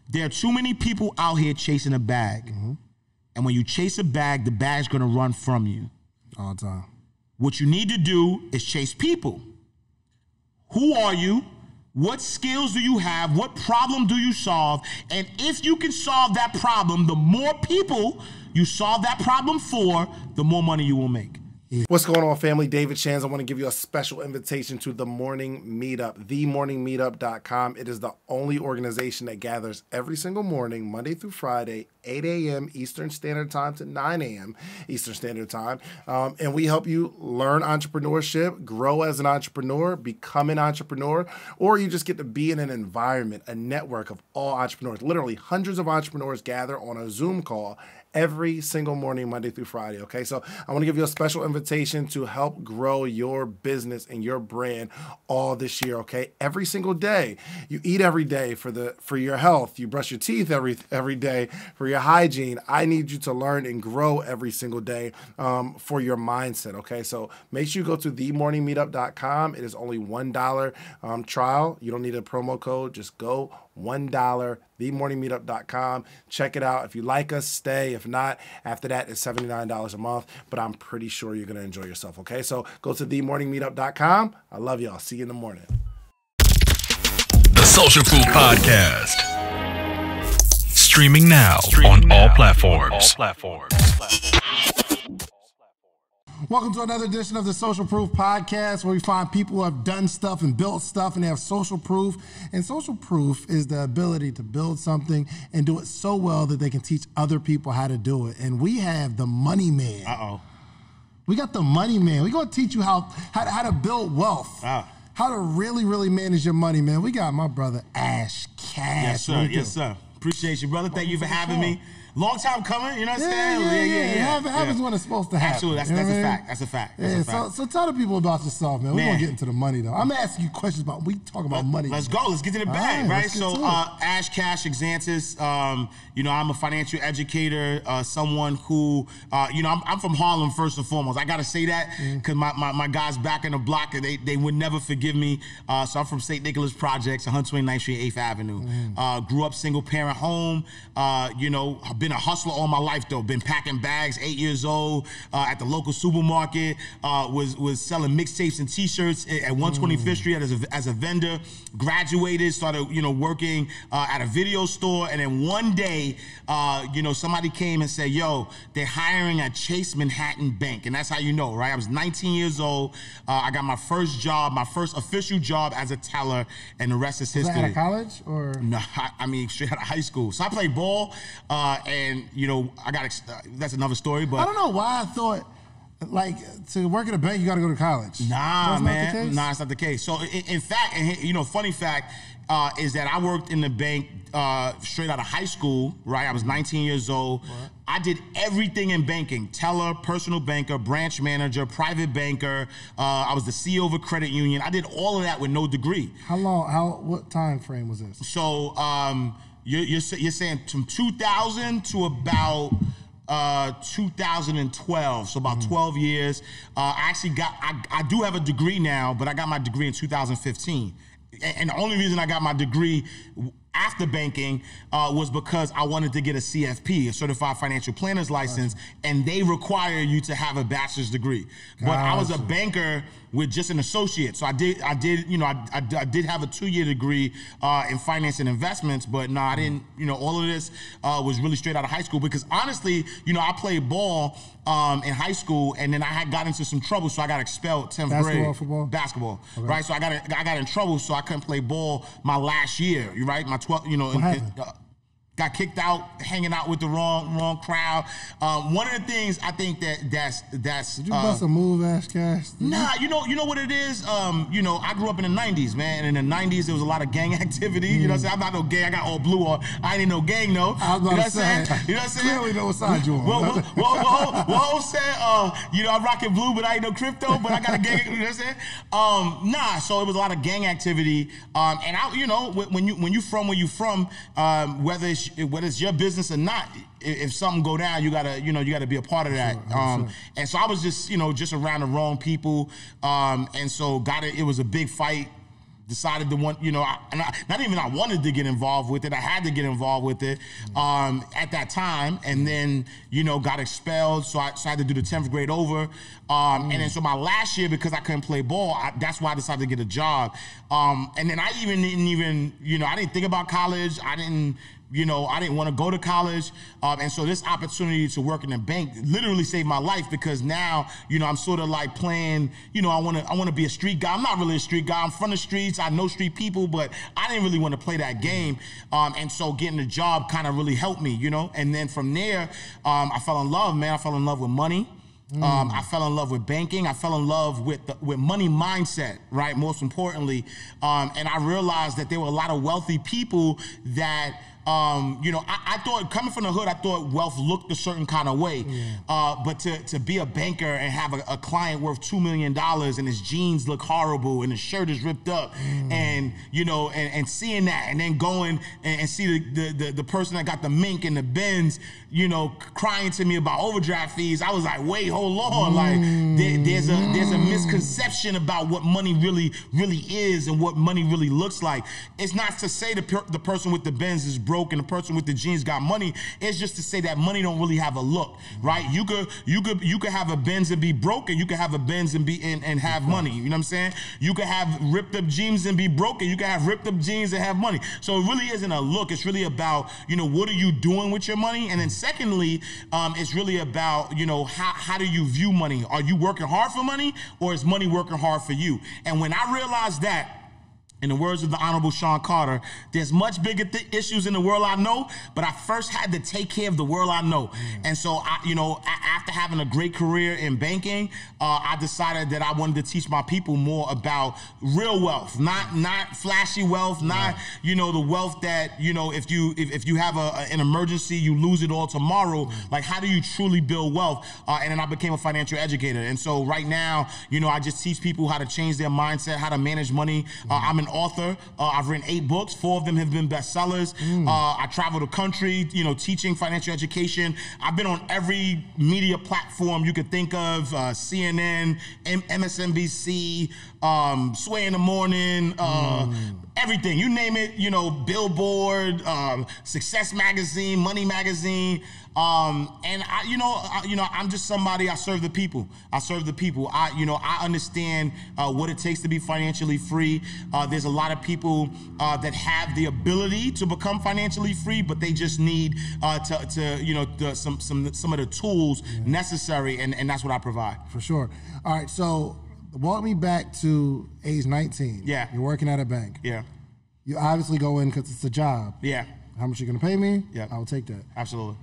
There are too many people out here chasing a bag. And when you chase a bag, the bag's gonna run from you. All the time. What you need to do is chase people. Who are you? What skills do you have? What problem do you solve? And if you can solve that problem, the more people you solve that problem for, the more money you will make. What's going on, family? David Shands. I want to give you a special invitation to the Morning Meetup, themorningmeetup.com. It is the only organization that gathers every single morning, Monday through Friday, 8 a.m. Eastern Standard Time to 9 a.m. Eastern Standard Time. And we help you learn entrepreneurship, grow as an entrepreneur, become an entrepreneur, or you just get to be in an environment, a network of all entrepreneurs. Literally hundreds of entrepreneurs gather on a Zoom call every single morning, Monday through Friday, okay? So I want to give you a special invitation to help grow your business and your brand all this year, okay? Every single day. You eat every day for your health. You brush your teeth every day for your hygiene. I need you to learn and grow every single day for your mindset, okay? So make sure you go to themorningmeetup.com. It is only $1 trial. You don't need a promo code. Just go $1, themorningmeetup.com. Check it out. If you like us, stay. If not, after that, it's $79 a month. But I'm pretty sure you're going to enjoy yourself, okay? So go to themorningmeetup.com. I love y'all. See you in the morning. The Social Proof Podcast. Streaming now on all platforms. Welcome to another edition of the Social Proof Podcast, where we find people who have done stuff and built stuff and they have social proof. And social proof is the ability to build something and do it so well that they can teach other people how to do it. And we have the money man. Uh-oh. We got the money man. We're going to teach you how to build wealth. How to really manage your money, man. We got my brother Ash Cash. Yes, sir. Yes, sir. Appreciate you, brother. Thank you for having me. Long time coming, you know what I'm saying? Yeah. It happens when it's supposed to happen. Absolutely, that's a fact. That's a fact. So tell the people about yourself, man. We're going to get into the money, though. I'm asking you questions about, we talk about money. Let's go. Let's get to the bag, right? So, Ash Cash, Exantus, I'm a financial educator, someone who, I'm from Harlem first and foremost. I got to say that because my guys back in the block, they would never forgive me. So I'm from St. Nicholas Projects, 129th Street, 8th Avenue. Grew up single parent home, I've been a hustler all my life, though. Been packing bags, 8 years old, at the local supermarket. Was selling mixtapes and T-shirts at 125th Street as a vendor. Graduated, started, working at a video store, and then one day, somebody came and said, "Yo, they're hiring at Chase Manhattan Bank," and that's how you know, right? I was 19 years old. I got my first job, my first official job as a teller, and the rest is history. Was that out of college or? No, I mean straight out of high school. So I played ball. And that's another story. But I don't know why I thought, to work at a bank, you got to go to college. Nah, man. Nah, it's not the case. So in fact, funny fact is that I worked in the bank straight out of high school. Right, I was 19 years old. What? I did everything in banking: teller, personal banker, branch manager, private banker. I was the CEO of a credit union. I did all of that with no degree. What time frame was this? So You're saying from 2000 to about 2012, so about 12 years. I do have a degree now, but I got my degree in 2015. And the only reason I got my degree after banking was because I wanted to get a CFP, a Certified Financial Planner's license, and they require you to have a bachelor's degree. But I was a banker with just an associate, so I did have a 2-year degree in finance and investments. But no, I didn't. All of this was really straight out of high school because honestly, I played ball in high school, and then I had got into some trouble, so I got expelled 10th grade. Football? Basketball, okay. Right? So I got in trouble, so I couldn't play ball my last year. Right? My 12, what happened? Got kicked out, hanging out with the wrong crowd. One of the things I think that's. Did you bust a move, Ash Cash? Nah, you know what it is. I grew up in the '90s, man. And in the '90s, there was a lot of gang activity. You know what I'm saying? I'm not no gang. I got all blue on. I ain't in no gang, no. I was about to say. You know what I'm saying? Clearly know what side you on. Well, said, I'm rocking blue, but I ain't no crypto. But I got a gang. You know what I'm saying? Nah. So it was a lot of gang activity. And when you from where you from, whether it's your business or not, if something go down, you gotta be a part of that. Sure. And so I was just around the wrong people, and so it was a big fight. decided to want, I wanted to get involved with it. I had to get involved with it at that time, and then, got expelled. So I had to do the 10th grade over. And then so my last year, because I couldn't play ball, that's why I decided to get a job. And then I didn't think about college. I didn't want to go to college. And so this opportunity to work in a bank literally saved my life, because now, I'm sort of like playing, I want to be a street guy. I'm not really a street guy. I'm from the streets. I know street people, but I didn't really want to play that game. And so getting a job kind of really helped me, And then from there, I fell in love, man. I fell in love with money. I fell in love with banking. I fell in love with money mindset, right? Most importantly. And I realized that there were a lot of wealthy people that, I thought, coming from the hood, I thought wealth looked a certain kind of way. But to be a banker and have a client worth $2 million and his jeans look horrible and his shirt is ripped up, and seeing that, and then going and see the person that got the mink and the Benz, crying to me about overdraft fees, I was like, wait, hold on. Like there's a misconception about what money really is and what money really looks like. It's not to say the person with the Benz is broke and the person with the jeans got money. It's just to say that money don't really have a look, right? You could have a Benz and be broke, and you could have a Benz and have money. You know what I'm saying? You could have ripped up jeans and be broke, and you could have ripped up jeans and have money. So it really isn't a look. It's really about, what are you doing with your money? And then secondly, it's really about, how do you view money? Are you working hard for money, or is money working hard for you? And when I realized that, in the words of the Honorable Sean Carter, there's much bigger issues in the world I know, but I first had to take care of the world I know. And so, after having a great career in banking, I decided that I wanted to teach my people more about real wealth, not flashy wealth, not, the wealth that, if you have an emergency, you lose it all tomorrow. Like, how do you truly build wealth? And then I became a financial educator. And so right now, I just teach people how to change their mindset, how to manage money. I'm an author. I've written 8 books. 4 of them have been bestsellers. I travel the country, teaching financial education. I've been on every media platform you could think of, CNN, MSNBC, Sway in the Morning, everything. You name it, Billboard, Success Magazine, Money Magazine. And I'm just somebody, I serve the people. I understand what it takes to be financially free. There's a lot of people that have the ability to become financially free, but they just need some of the tools necessary, and that's what I provide. For sure. All right, so walk me back to age 19. Yeah. You're working at a bank. Yeah. You obviously go in because it's a job. Yeah. How much you gonna pay me? Yeah. I'll take that. Absolutely.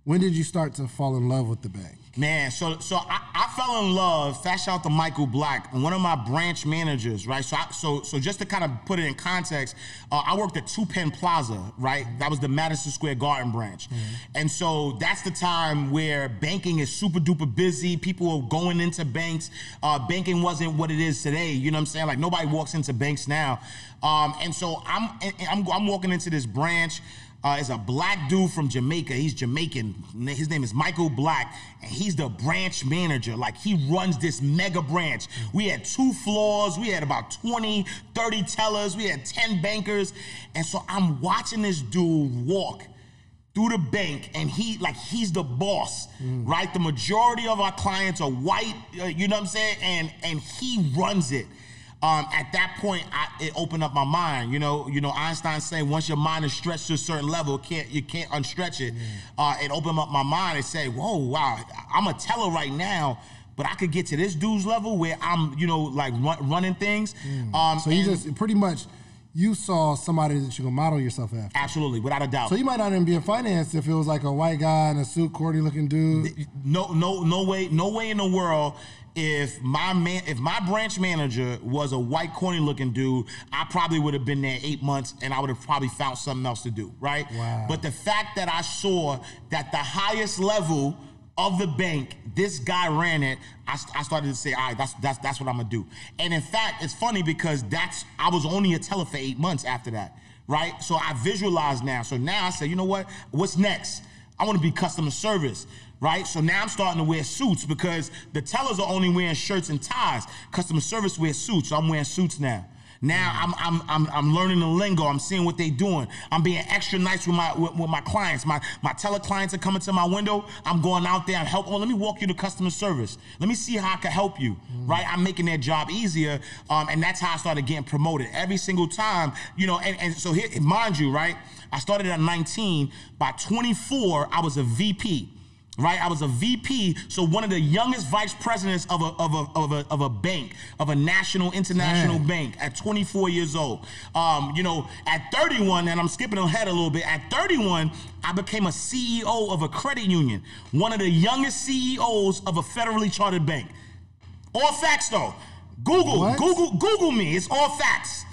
When did you start to fall in love with the bank? Man, so I fell in love. Fast shout out to Michael Black, one of my branch managers, right? So just to kind of put it in context, I worked at 2 Penn Plaza, right? That was the Madison Square Garden branch. And so that's the time where banking is super duper busy. People are going into banks. Banking wasn't what it is today. You know what I'm saying? Like, nobody walks into banks now. And so I'm walking into this branch. It's a black dude from Jamaica. He's Jamaican. His name is Michael Black, and he's the branch manager. Like, he runs this mega branch. We had 2 floors. We had about 20, 30 tellers. We had 10 bankers. And so I'm watching this dude walk through the bank, and he's the boss, right? The majority of our clients are white, you know what I'm saying? And he runs it. At that point, it opened up my mind. Einstein saying, once your mind is stretched to a certain level, you can't unstretch it. It opened up my mind and said, whoa, wow, I'm a teller right now, but I could get to this dude's level where I'm, running things. So you just pretty much, you saw somebody that you can model yourself after. Absolutely, without a doubt. So you might not even be in finance if it was like a white guy in a suit, corny looking dude. No way in the world. If my branch manager was a white, corny-looking dude, I probably would have been there 8 months, and I would have probably found something else to do, right? Wow. But the fact that I saw that the highest level of the bank, this guy ran it, I started to say, all right, that's what I'm gonna do. And in fact, it's funny because I was only a teller for 8 months after that, right? So I visualized now. So now I say, you know what? What's next? I want to be customer service. Right? So now I'm starting to wear suits because the tellers are only wearing shirts and ties. Customer service wears suits, so I'm wearing suits now. Now I'm learning the lingo. I'm seeing what they're doing. I'm being extra nice with my clients. My teleclients are coming to my window. I'm going out there and help. Oh, let me walk you to customer service. Let me see how I can help you. Right? I'm making their job easier, and that's how I started getting promoted every single time. You know, and so here, mind you, right? I started at 19. By 24, I was a VP. Right, I was a VP, so one of the youngest vice presidents of a bank, of a national, international bank, at 24 years old. You know, at 31, and I'm skipping ahead a little bit. At 31, I became a CEO of a credit union, one of the youngest CEOs of a federally chartered bank. All facts, though. Google me. It's all facts.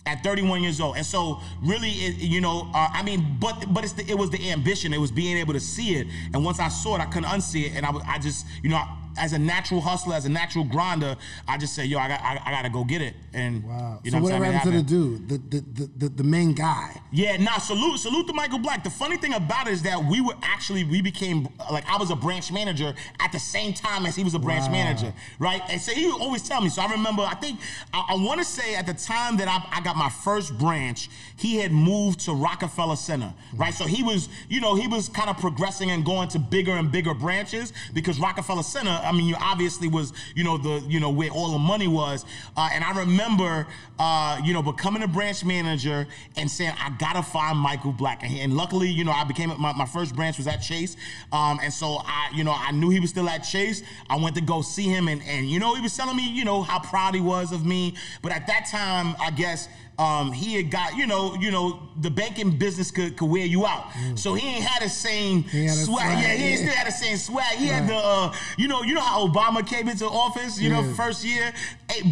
At 31 years old. And so really, you know, I mean, but it was the ambition. It was being able to see it. And once I saw it, I couldn't unsee it. And I just, you know, as a natural hustler, as a natural grinder, I just said, yo, I got to go get it. And wow. You know so what happened to the dude, the main guy? Yeah, salute to Michael Black. The funny thing about it is that we became, like, I was a branch manager at the same time as he was a branch manager, right? And so he would always tell me. So I remember, I want to say at the time that I got my first branch, he had moved to Rockefeller Center, right? So he was, you know, he was kind of progressing and going to bigger and bigger branches, because Rockefeller Center, I mean, you obviously was, you know, where all the money was. And I remember, you know, becoming a branch manager and saying, I gotta find Michael Black. And luckily, you know, I became, my first branch was at Chase. And so I knew he was still at Chase. I went to go see him, and you know, he was telling me, you know, how proud he was of me. But at that time, I guess, he had got, you know, the banking business could wear you out. So he ain't had the same swag. Yeah, he ain't still had the same swag. He had the, you know how Obama came into office, you know, first year,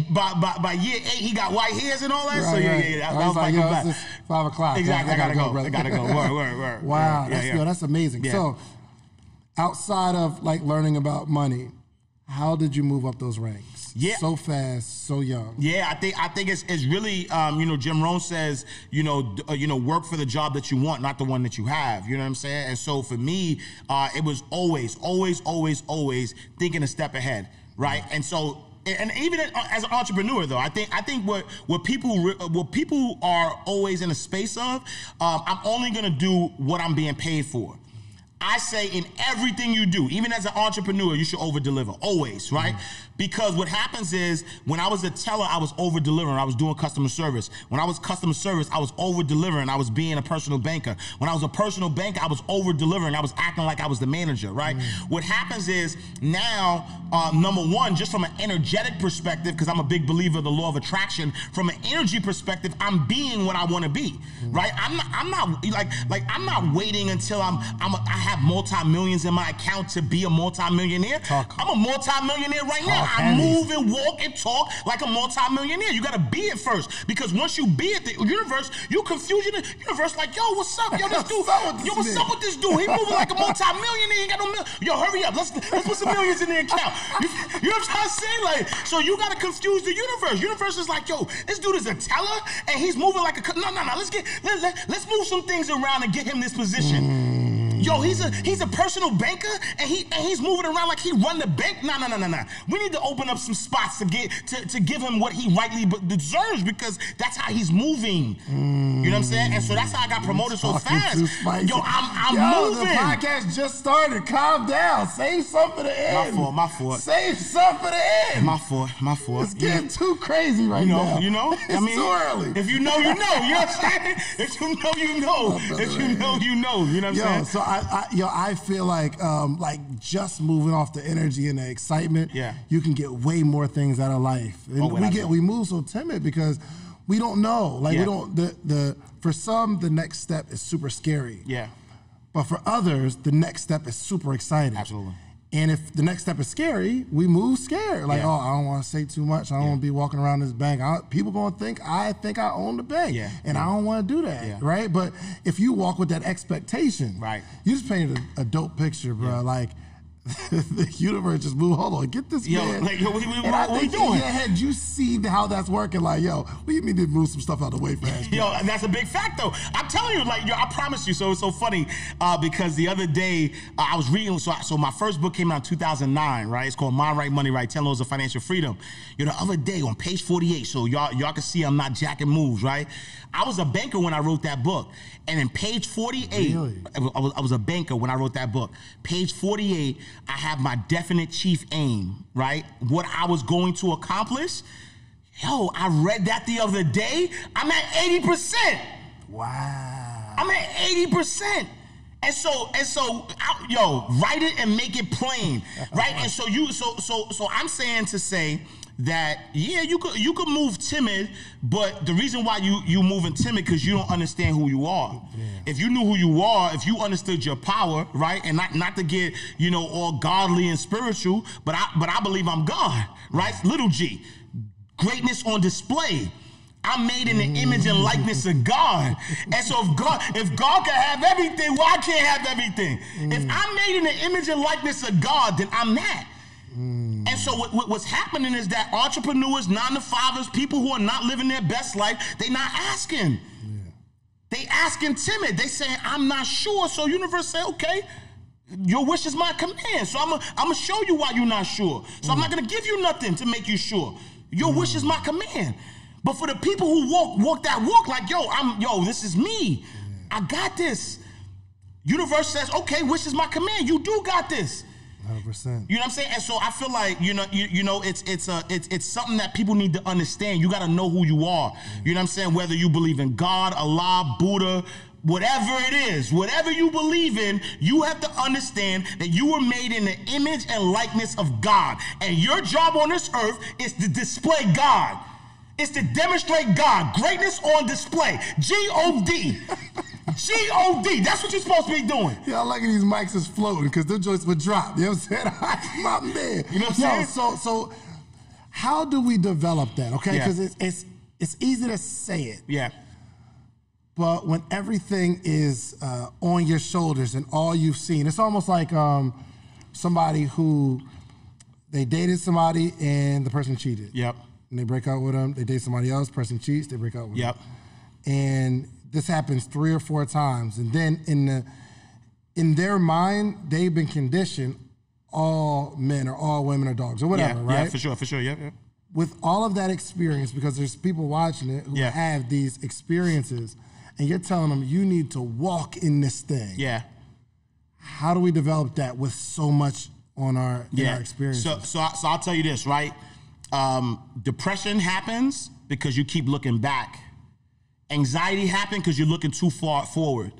by year 8, he got white hairs and all that. So that was like, Michael Black. It's 5 o'clock. Exactly, I gotta go. I gotta go. Word. Wow, that's amazing. Yeah. So outside of like learning about money, how did you move up those ranks? Yeah. So fast, so young. Yeah, I think it's really, you know, Jim Rohn says, you know, work for the job that you want, not the one that you have. You know what I'm saying? And so for me, it was always thinking a step ahead, right? And so, and even as an entrepreneur, though, I think what people are always in a space of, I'm only gonna do what I'm being paid for. I say in everything you do, even as an entrepreneur, you should over-deliver, always, right? Because what happens is, when I was a teller, I was over-delivering. I was doing customer service. When I was customer service, I was over-delivering. I was being a personal banker. When I was a personal banker, I was over-delivering. I was acting like I was the manager, right? What happens is, now, number one, just from an energetic perspective, because I'm a big believer of the law of attraction, from an energy perspective, I'm being what I want to be, right? I'm not waiting until I have multi-millions in my account to be a multi-millionaire. I'm a multi-millionaire right now. I move and walk and talk like a multi-millionaire. You got to be it first, because once you be it, the universe, you confuse the universe like, yo, what's up? Yo, this dude, what's up with this dude? He moving like a multi-millionaire. He ain't got no million. Yo, hurry up. Let's put some millions in the account. You know what I'm trying to say? Like, so you got to confuse the universe. Universe is like, yo, this dude is a teller and he's moving like a, no. Let's move some things around and get him this position. Yo, he's a personal banker, and he's moving around like he run the bank. No. We need to open up some spots to give him what he rightly deserves, because that's how he's moving. You know what I'm saying? And so that's how I got promoted so fast. Yo, I'm moving. The podcast just started. Calm down. Save some for the end. My fault. Save some for the end. My fault. It's getting too crazy right now. You know? It's too early. If you know, you know. You know what I'm saying? If you know, you know. If you know, you know. You know what I'm saying? So I feel like just moving off the energy and the excitement, you can get way more things out of life. And we move so timid because we don't know. Like we don't for some the next step is super scary. Yeah. But for others, the next step is super exciting. Absolutely. And if the next step is scary, we move scared. Like, oh, I don't want to say too much. I don't want to be walking around this bank. People going to think I own the bank. And I don't want to do that, right? But if you walk with that expectation, you just painted a dope picture, bro. Like, the universe just moved. Hold on, get this man. Like, what are you doing? In your head, you see how that's working. Like, yo, what do you mean to move some stuff out of the way fast? Yo, and that's a big fact, though. I'm telling you, like, yo, I promise you. So it's so funny because the other day I was reading. So my first book came out in 2009, right? It's called Mind Right, Money Right: 10 Laws of Financial Freedom. You know, the other day on page 48. So y'all can see I'm not jacking moves, right? I was a banker when I wrote that book, and in page 48, really? I was a banker when I wrote that book. Page 48, I have my definite chief aim, right? What I was going to accomplish. Yo, I read that the other day. I'm at 80%. Wow. I'm at 80%. And so, yo, write it and make it plain, right? And so so I'm saying to say that, yeah, you could move timid, but the reason why you moving timid because you don't understand who you are. Yeah. If you knew who you are, if you understood your power, right, and not to get, you know, all godly and spiritual, but I believe I'm God, right? Little G, greatness on display. I'm made in the image and likeness of God. And so if God can have everything, well, I can't have everything. If I'm made in the image and likeness of God, then I'm that. And so what's happening is that entrepreneurs, 9-to-5ers, people who are not living their best life, they not asking. Yeah. They asking timid. They saying, I'm not sure. So universe say, okay, your wish is my command. So I'm gonna show you why you're not sure. So I'm not gonna give you nothing to make you sure. Your wish is my command. But for the people who walk that walk like, yo, this is me. Yeah. I got this. Universe says, okay, wish is my command. You do got this. 100%. You know what I'm saying? And so I feel like, it's something that people need to understand. You got to know who you are. You know what I'm saying? Whether you believe in God, Allah, Buddha, whatever it is, whatever you believe in, you have to understand that you were made in the image and likeness of God. And your job on this earth is to display God. It's to demonstrate God. Greatness on display. G-O-D. G-O-D. That's what you're supposed to be doing. Yeah, I like these mics is floating because the joints would drop. You know what I'm saying? My man. You know what I'm saying? So how do we develop that? Okay, because it's easy to say it. Yeah. But when everything is on your shoulders and all you've seen, it's almost like somebody who they dated somebody and the person cheated. Yep. And they break out with them. They date somebody else, person cheats, they break out with them. Yep. And this happens 3 or 4 times. And then in their mind, they've been conditioned all men or all women are dogs or whatever, right? Yeah, for sure, yeah. With all of that experience, because there's people watching it who have these experiences, and you're telling them you need to walk in this thing. Yeah. How do we develop that with so much on our experiences? So I'll tell you this, right? Depression happens because you keep looking back. Anxiety happens because you're looking too far forward.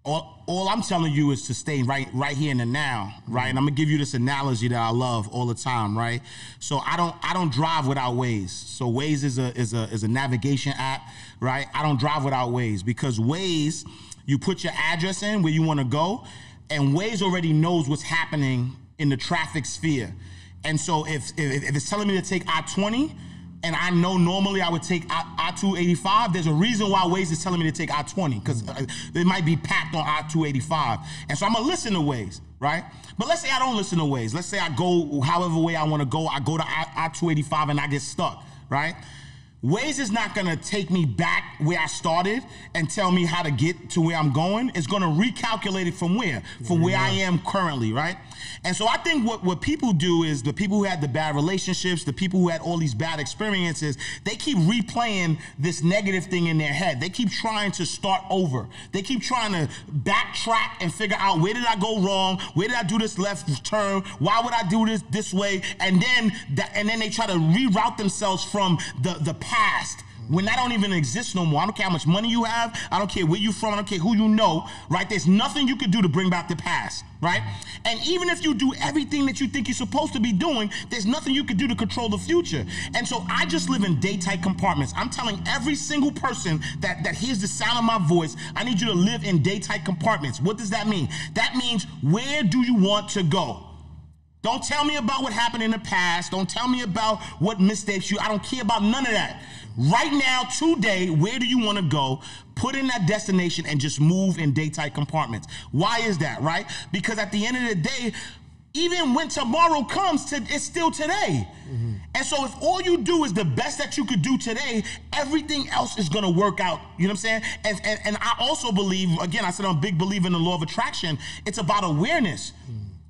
All I'm telling you is to stay right here in the now, right? And I'm gonna give you this analogy that I love all the time, right? So I don't drive without Waze. So Waze is a navigation app, right? I don't drive without Waze because Waze, you put your address in where you want to go, and Waze already knows what's happening in the traffic sphere. And so if it's telling me to take I-20, and I know normally I would take I-285, there's a reason why Waze is telling me to take I-20, because it might be packed on I-285. And so I'm gonna listen to Waze, right? But let's say I don't listen to Waze. Let's say I go however way I wanna go. I go to I-285 and I get stuck, right? Waze is not gonna take me back where I started and tell me how to get to where I'm going. It's gonna recalculate it from where? From where I am currently, right? And so I think what people do is the people who had the bad relationships, the people who had all these bad experiences, they keep replaying this negative thing in their head. They keep trying to start over. They keep trying to backtrack and figure out, where did I go wrong? Where did I do this left turn? Why would I do this way? And then they try to reroute themselves from the past, when that don't even exist no more. I don't care how much money you have. I don't care where you from. I don't care who you know, right? There's nothing you could do to bring back the past, right? And even if you do everything that you think you're supposed to be doing, there's nothing you could do to control the future. And so I just live in day-tight compartments. I'm telling every single person that hears the sound of my voice, I need you to live in day-tight compartments. What does that mean? That means, where do you want to go? Don't tell me about what happened in the past. Don't tell me about what mistakes I don't care about none of that. Right now, today, where do you want to go? Put in that destination and just move in day-tight compartments. Why is that, right? Because at the end of the day, Even when tomorrow comes, it's still today. And so if all you do is the best that you could do today, everything else is gonna work out. You know what I'm saying? And I also believe, again, I said I'm a big believer in the law of attraction. It's about awareness,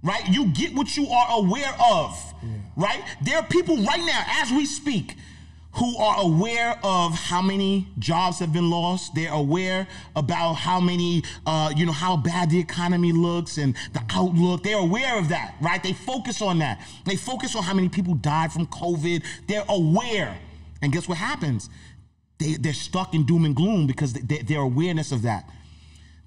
right? You get what you are aware of, right? There are people right now, as we speak, who are aware of how many jobs have been lost. They're aware about how many, how bad the economy looks and the outlook. They're aware of that, right? They focus on that. They focus on how many people died from COVID. They're aware. And guess what happens? They're stuck in doom and gloom because their awareness of that.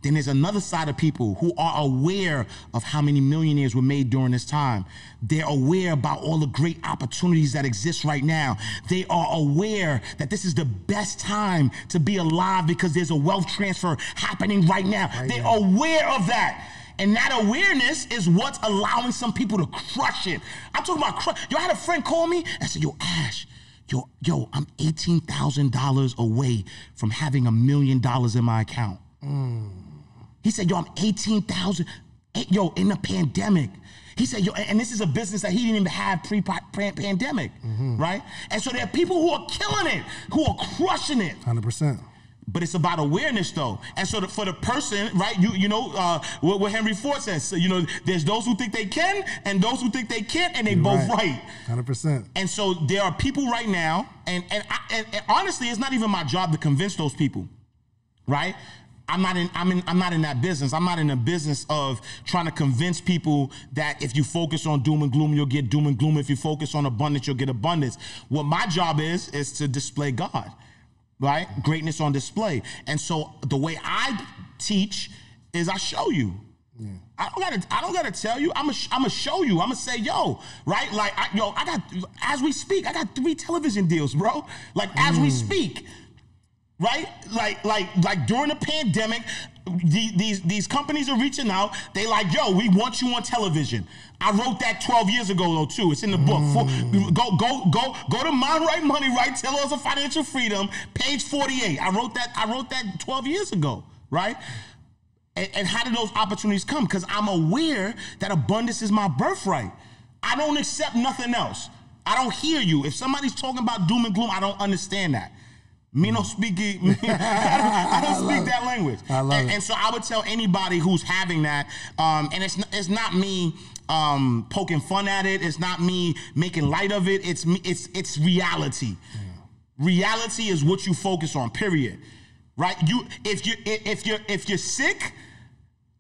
Then there's another side of people who are aware of how many millionaires were made during this time. They're aware about all the great opportunities that exist right now. They are aware that this is the best time to be alive because there's a wealth transfer happening right now. They're aware of that. And that awareness is what's allowing some people to crush it. I'm talking about crush. Yo, I had a friend call me and said, yo, Ash, yo, I'm $18,000 away from having $1 million in my account. He said, yo, I'm 18,000, yo, in the pandemic. He said, yo, and this is a business that he didn't even have pre-pandemic, right? And so there are people who are killing it, who are crushing it. 100%. But it's about awareness, though. And so for the person, right, what Henry Ford says, so, there's those who think they can and those who think they can't, and they both right. 100%. And so there are people right now, and honestly, it's not even my job to convince those people, right? I'm not in that business. I'm not in the business of trying to convince people that if you focus on doom and gloom, you'll get doom and gloom. If you focus on abundance, you'll get abundance. What my job is to display God, right? Greatness on display. And so the way I teach is I show you. Yeah. I don't gotta tell you. I'm gonna show you. I'm gonna say, yo, right? Like, as we speak, I got 3 television deals, bro. Like, as we speak. Right? Like during the pandemic, these companies are reaching out. They like, yo, we want you on television. I wrote that 12 years ago, though, too. It's in the book. Go to Mind Right Money, right? Laws of Financial Freedom, page 48. I wrote that 12 years ago, right? And how did those opportunities come? Because I'm aware that abundance is my birthright. I don't accept nothing else. I don't hear you. If somebody's talking about doom and gloom, I don't understand that. Me no speak it. I don't speak that language. I love it. And so I would tell anybody who's having that, and it's not me poking fun at it. It's not me making light of it. It's reality. Yeah. Reality is what you focus on. Period. Right? If you're sick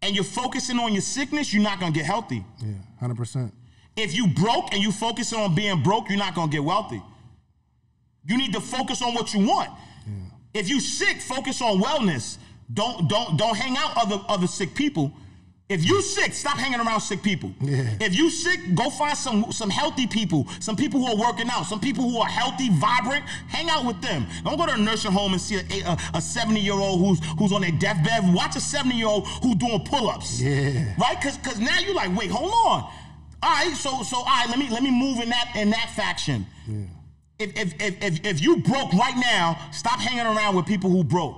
and you're focusing on your sickness, you're not gonna get healthy. Yeah, 100%. If you broke and you focusing on being broke, you're not gonna get wealthy. You need to focus on what you want. Yeah. If you sick, focus on wellness. Don't hang out other sick people. If you sick, stop hanging around sick people. Yeah. If you sick, go find some healthy people, some people who are working out, some people who are healthy, vibrant. Hang out with them. Don't go to a nursing home and see a 70-year-old who's on their deathbed. Watch a 70-year-old who's doing pull-ups. Yeah. Right? Because now you're like, wait, hold on. All right, so all right, let me move in that faction. Yeah. If you broke right now, stop hanging around with people who broke.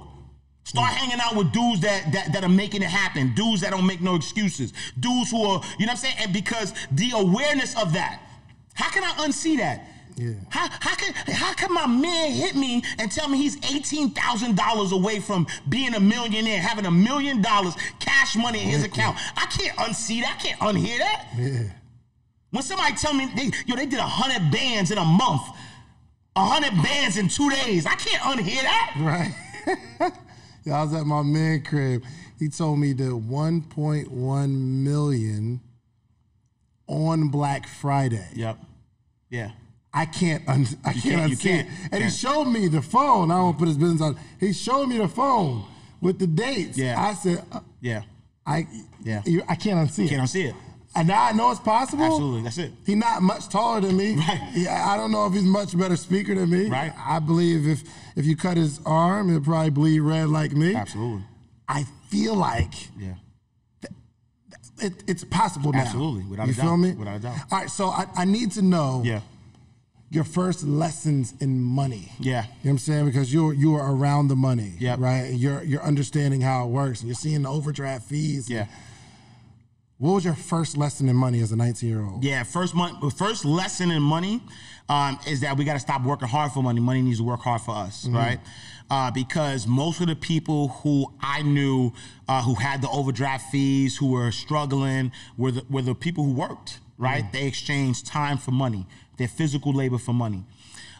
Start hanging out with dudes that are making it happen. Dudes that don't make no excuses. Dudes who are, you know what I'm saying? And because the awareness of that, how can I unsee that? Yeah. How can my man hit me and tell me he's $18,000 away from being a millionaire, having $1 million cash money in his account? I can't unsee that. I can't unhear that. Yeah. When somebody tell me they did 100 bands in a month. 100 bands in 2 days. I can't unhear that. Right. Yeah, I was at my man crib. He told me the 1.1 million on Black Friday. Yep. Yeah. I can't unsee it. And he showed me the phone. I don't put his business on. He showed me the phone with the dates. Yeah. I said, I can't unsee it. Can't unsee it. And now I know it's possible. Absolutely, that's it. He's not much taller than me. Right. I don't know if he's much better speaker than me. Right. I believe if you cut his arm, he'll probably bleed red like me. Absolutely. I feel like it's possible now. Absolutely, without a doubt. You feel me? Without a doubt. All right, so I need to know your first lessons in money. Yeah. You know what I'm saying? Because you are around the money, yep. right? You're understanding how it works, and you're seeing the overdraft fees. Yeah. What was your first lesson in money as a 19-year-old? Yeah, first lesson in money is that we got to stop working hard for money. Money needs to work hard for us, right? Because most of the people who I knew who had the overdraft fees, who were struggling, were the people who worked, right? They exchanged time for money, their physical labor for money.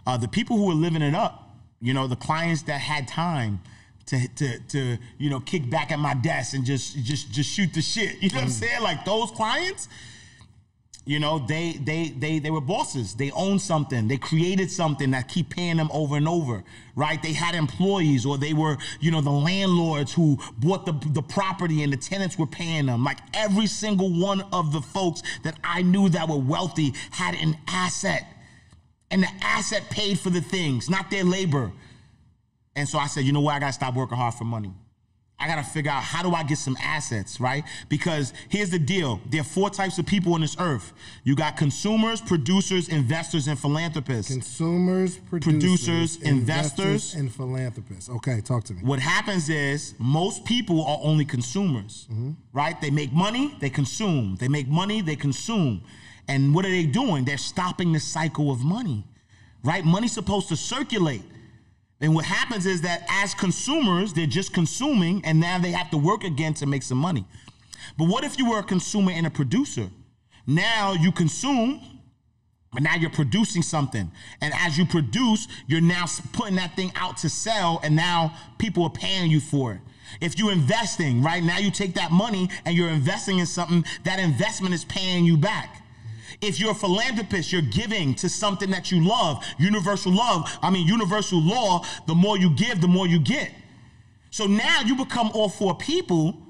The people who were living it up, you know, the clients that had time to you know, kick back at my desk and just shoot the shit. You know what I'm saying? Like those clients, you know, they were bosses. They owned something. They created something that keep paying them over and over, right? They had employees, or they were, you know, the landlords who bought the property and the tenants were paying them. Like every single one of the folks that I knew that were wealthy had an asset, and the asset paid for the things, not their labor. And so I said, you know what? I got to stop working hard for money. I got to figure out, how do I get some assets, right? Because here's the deal. There are 4 types of people on this earth. You got consumers, producers, investors, and philanthropists. Consumers, producers, investors, and philanthropists. Okay, talk to me. What happens is most people are only consumers, right? They make money, they consume. They make money, they consume. And what are they doing? They're stopping the cycle of money, right? Money's supposed to circulate. And what happens is that as consumers, they're just consuming, and now they have to work again to make some money. But what if you were a consumer and a producer? Now you consume, but now you're producing something. And as you produce, you're now putting that thing out to sell, and now people are paying you for it. If you're investing, right, now you take that money and you're investing in something, that investment is paying you back. If you're a philanthropist, you're giving to something that you love. Universal law, the more you give, the more you get. So now you become all 4 people,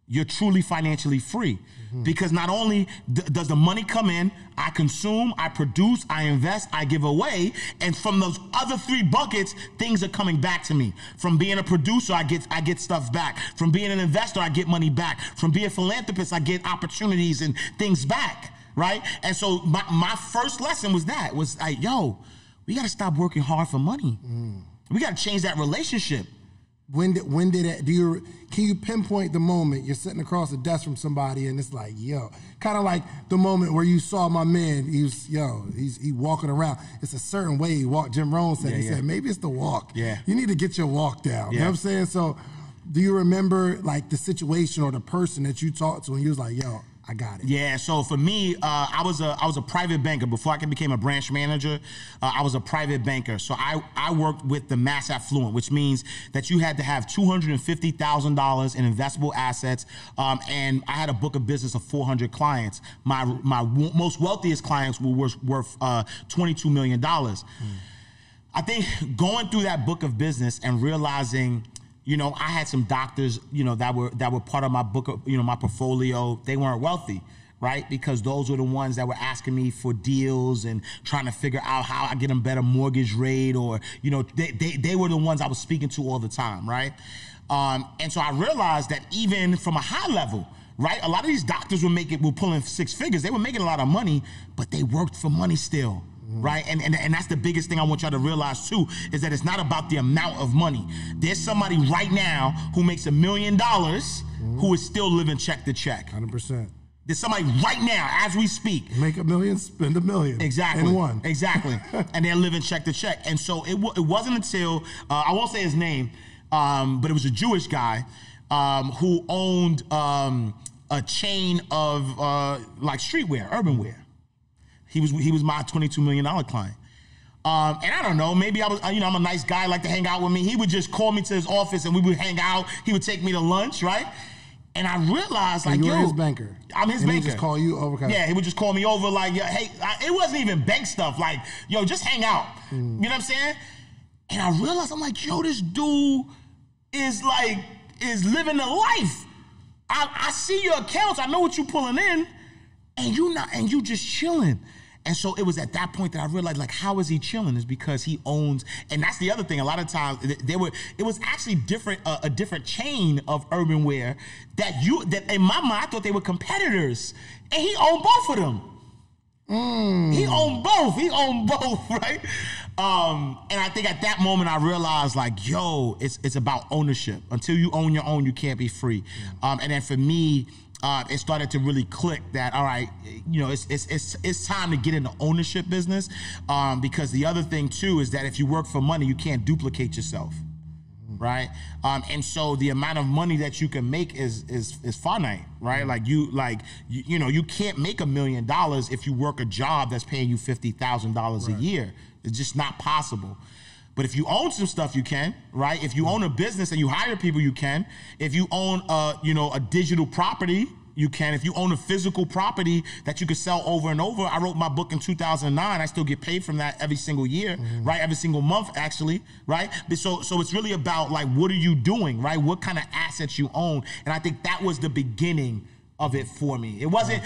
you're truly financially free. Because not only does the money come in, I consume, I produce, I invest, I give away, and from those other 3 buckets, things are coming back to me. From being a producer, I get stuff back. From being an investor, I get money back. From being a philanthropist, I get opportunities and things back. Right? And so my first lesson was like, yo, we got to stop working hard for money. We got to change that relationship. When did that, can you pinpoint the moment you're sitting across the desk from somebody and it's like, yo, kind of like the moment where you saw my man, he's walking around. It's a certain way he walked. Jim Rohn said, he said, maybe it's the walk. Yeah. You need to get your walk down. You know what I'm saying? So do you remember like the situation or the person that you talked to and you was like, yo, I got it. Yeah, so for me, I was a private banker. Before I became a branch manager, I was a private banker. So I worked with the mass affluent, which means that you had to have $250,000 in investable assets, and I had a book of business of 400 clients. My most wealthiest clients were worth $22 million. I think going through that book of business and realizing, you know, I had some doctors, you know, that were part of my book, you know, my portfolio. They weren't wealthy, right? Because those were the ones that were asking me for deals and trying to figure out how I get them better mortgage rate, or, you know, they were the ones I was speaking to all the time, right? And so I realized that even from a high level, right, a lot of these doctors were pulling 6 figures. They were making a lot of money, but they worked for money still. Right, and that's the biggest thing I want y'all to realize too, is that it's not about the amount of money. There's somebody right now who makes $1 million who is still living check to check. 100%. There's somebody right now, as we speak. Make $1 million, spend $1 million. Exactly. In one. Exactly. And they're living check to check. And so it wasn't until, I won't say his name, but it was a Jewish guy who owned a chain of like streetwear, urban wear. He was my $22 million client. And I don't know, maybe I'm a nice guy, like to hang out with me. He would just call me to his office and we would hang out. He would take me to lunch, right? And I realized, like, you're his banker. I'm his banker. He just call you over. Yeah, he would just call me over, like, hey, it wasn't even bank stuff. Like, yo, just hang out. You know what I'm saying? And I realized, I'm like, yo, this dude is living the life. I see your accounts. I know what you pulling in, and you just chilling. And so it was at that point that I realized, like, how is he chilling? Is because he owns, and that's the other thing. A lot of times it was actually a different chain of urban wear that in my mind I thought they were competitors, and he owned both of them. He owned both, right? And I think at that moment I realized, like, yo, it's about ownership. Until you own your own, you can't be free. And then for me, it started to really click that, all right, you know, it's time to get into ownership business, because the other thing too is that if you work for money, you can't duplicate yourself, right? And so the amount of money that you can make is finite, right? Like you know, you can't make $1 million if you work a job that's paying you $50,000 a year. It's just not possible. But if you own some stuff, you can, right? If you own a business and you hire people, you can. If you own, you know, a digital property, you can. If you own a physical property that you could sell over and over. I wrote my book in 2009. I still get paid from that every single year, right? Every single month, actually, right? So it's really about, like, what are you doing, right? What kind of assets you own? And I think that was the beginning of it for me. It wasn't,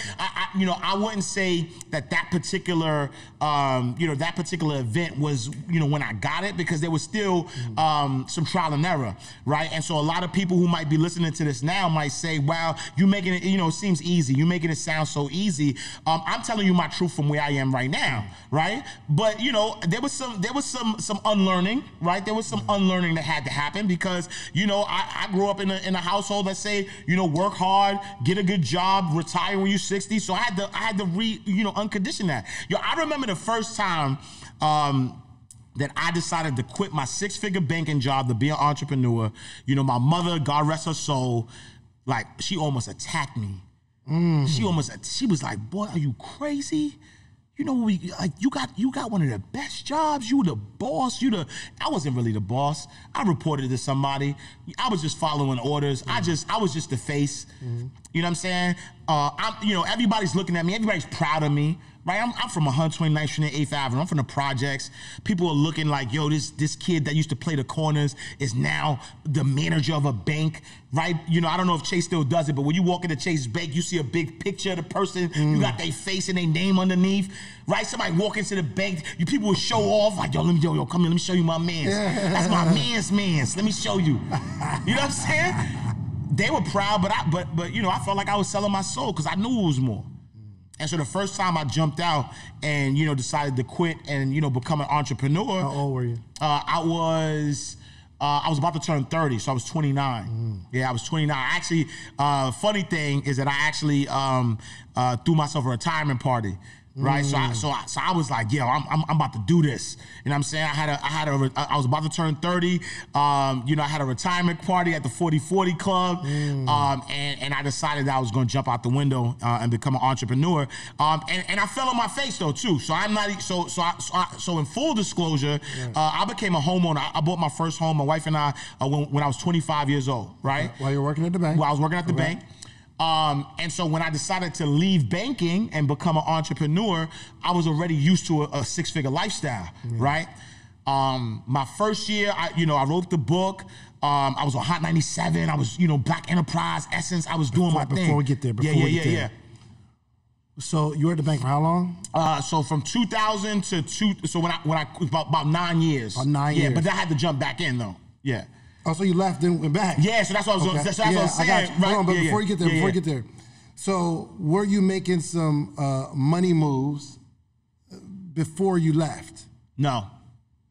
you know, I wouldn't say that particular, you know, that particular event was, you know, when I got it, because there was still some trial and error, right? And so a lot of people who might be listening to this now might say, wow, you making it, you know, it seems easy. You making it sound so easy. I'm telling you my truth from where I am right now, right? But, you know, there was some unlearning, right? There was some unlearning that had to happen, because, you know, I grew up in a household that say, you know, work hard, get a good job, retire when you're 60. So I had to uncondition that. Yo, I remember the first time that I decided to quit my 6-figure banking job to be an entrepreneur. You know, my mother, God rest her soul, like, she almost attacked me. She was like, boy, are you crazy? You know, you got one of the best jobs. You were the boss. I wasn't really the boss. I reported to somebody. I was just following orders. I was just the face. You know what I'm saying? You know, everybody's looking at me. Everybody's proud of me. Right, I'm from 129th Street and 8th Avenue. I'm from the projects. People are looking like, yo, this kid that used to play the corners is now the manager of a bank, right? You know, I don't know if Chase still does it, but when you walk into Chase Bank, you see a big picture of the person. You got their face and their name underneath, right? Somebody walk into the bank, people will show off like, yo, come here, let me show you my mans. That's my mans. Let me show you. You know what I'm saying? They were proud, but you know, I felt like I was selling my soul because I knew it was more. And so the first time I jumped out and, you know, decided to quit and, you know, become an entrepreneur. How old were you? I was about to turn 30, so I was 29. Yeah, I was 29. Actually, funny thing is that I actually threw myself a retirement party. Right, so I was like, yo, I'm about to do this. You know what I'm saying? I was about to turn 30. You know, I had a retirement party at the 40/40 Club, and I decided that I was going to jump out the window and become an entrepreneur. And I fell on my face though too. So I'm not so in full disclosure, I became a homeowner. I bought my first home. My wife and I when I was 25 years old. Right, while you were working at the bank. While I was working at the bank. And so when I decided to leave banking and become an entrepreneur, I was already used to a 6-figure lifestyle, right? My first year, I wrote the book. I was on Hot 97. I was, Black Enterprise, Essence. I was doing my thing. Before we get there, yeah. So you were at the bank for how long? So from 2000 to when I about 9 years. About 9 years. Yeah, but I had to jump back in though. Yeah. Oh, so you left then went back? Yeah, so that's what I was. Okay. That's what I was saying. I got you. Hold on, but before you get there, so were you making some money moves before you left? No.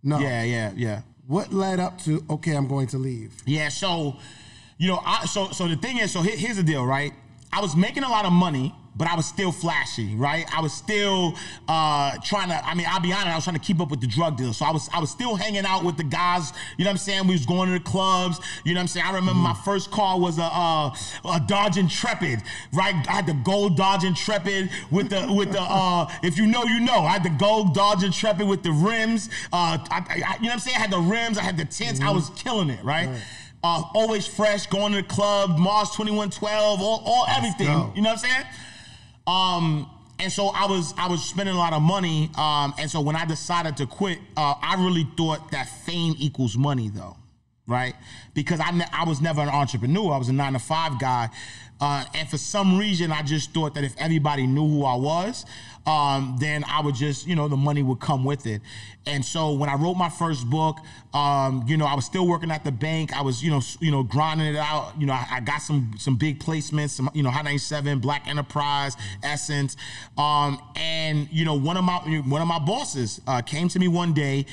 Yeah. What led up to I'm going to leave? Yeah, so so the thing is, here's the deal, right? I was making a lot of money, but I was still flashy, right? I was still trying to, I'll be honest, I was trying to keep up with the drug deal. So I was still hanging out with the guys, you know what I'm saying? We was going to the clubs, you know what I'm saying? I remember my first car was a Dodge Intrepid, right? I had the gold Dodge Intrepid with the if you know, you know. I had the gold Dodge Intrepid with the rims. You know what I'm saying? I had the rims, I had the tints, I was killing it, right? Always fresh, going to the club, Mars 2112, all everything, you know what I'm saying? And so I was spending a lot of money. And so when I decided to quit, I really thought that fame equals money though, right? Because I was never an entrepreneur. I was a 9-to-5 guy. And for some reason, I just thought that if everybody knew who I was, then I would just, the money would come with it. And so when I wrote my first book, I was still working at the bank. I was, grinding it out. I got some big placements, some, Hot 97, Black Enterprise, Essence. And one of my bosses came to me one day.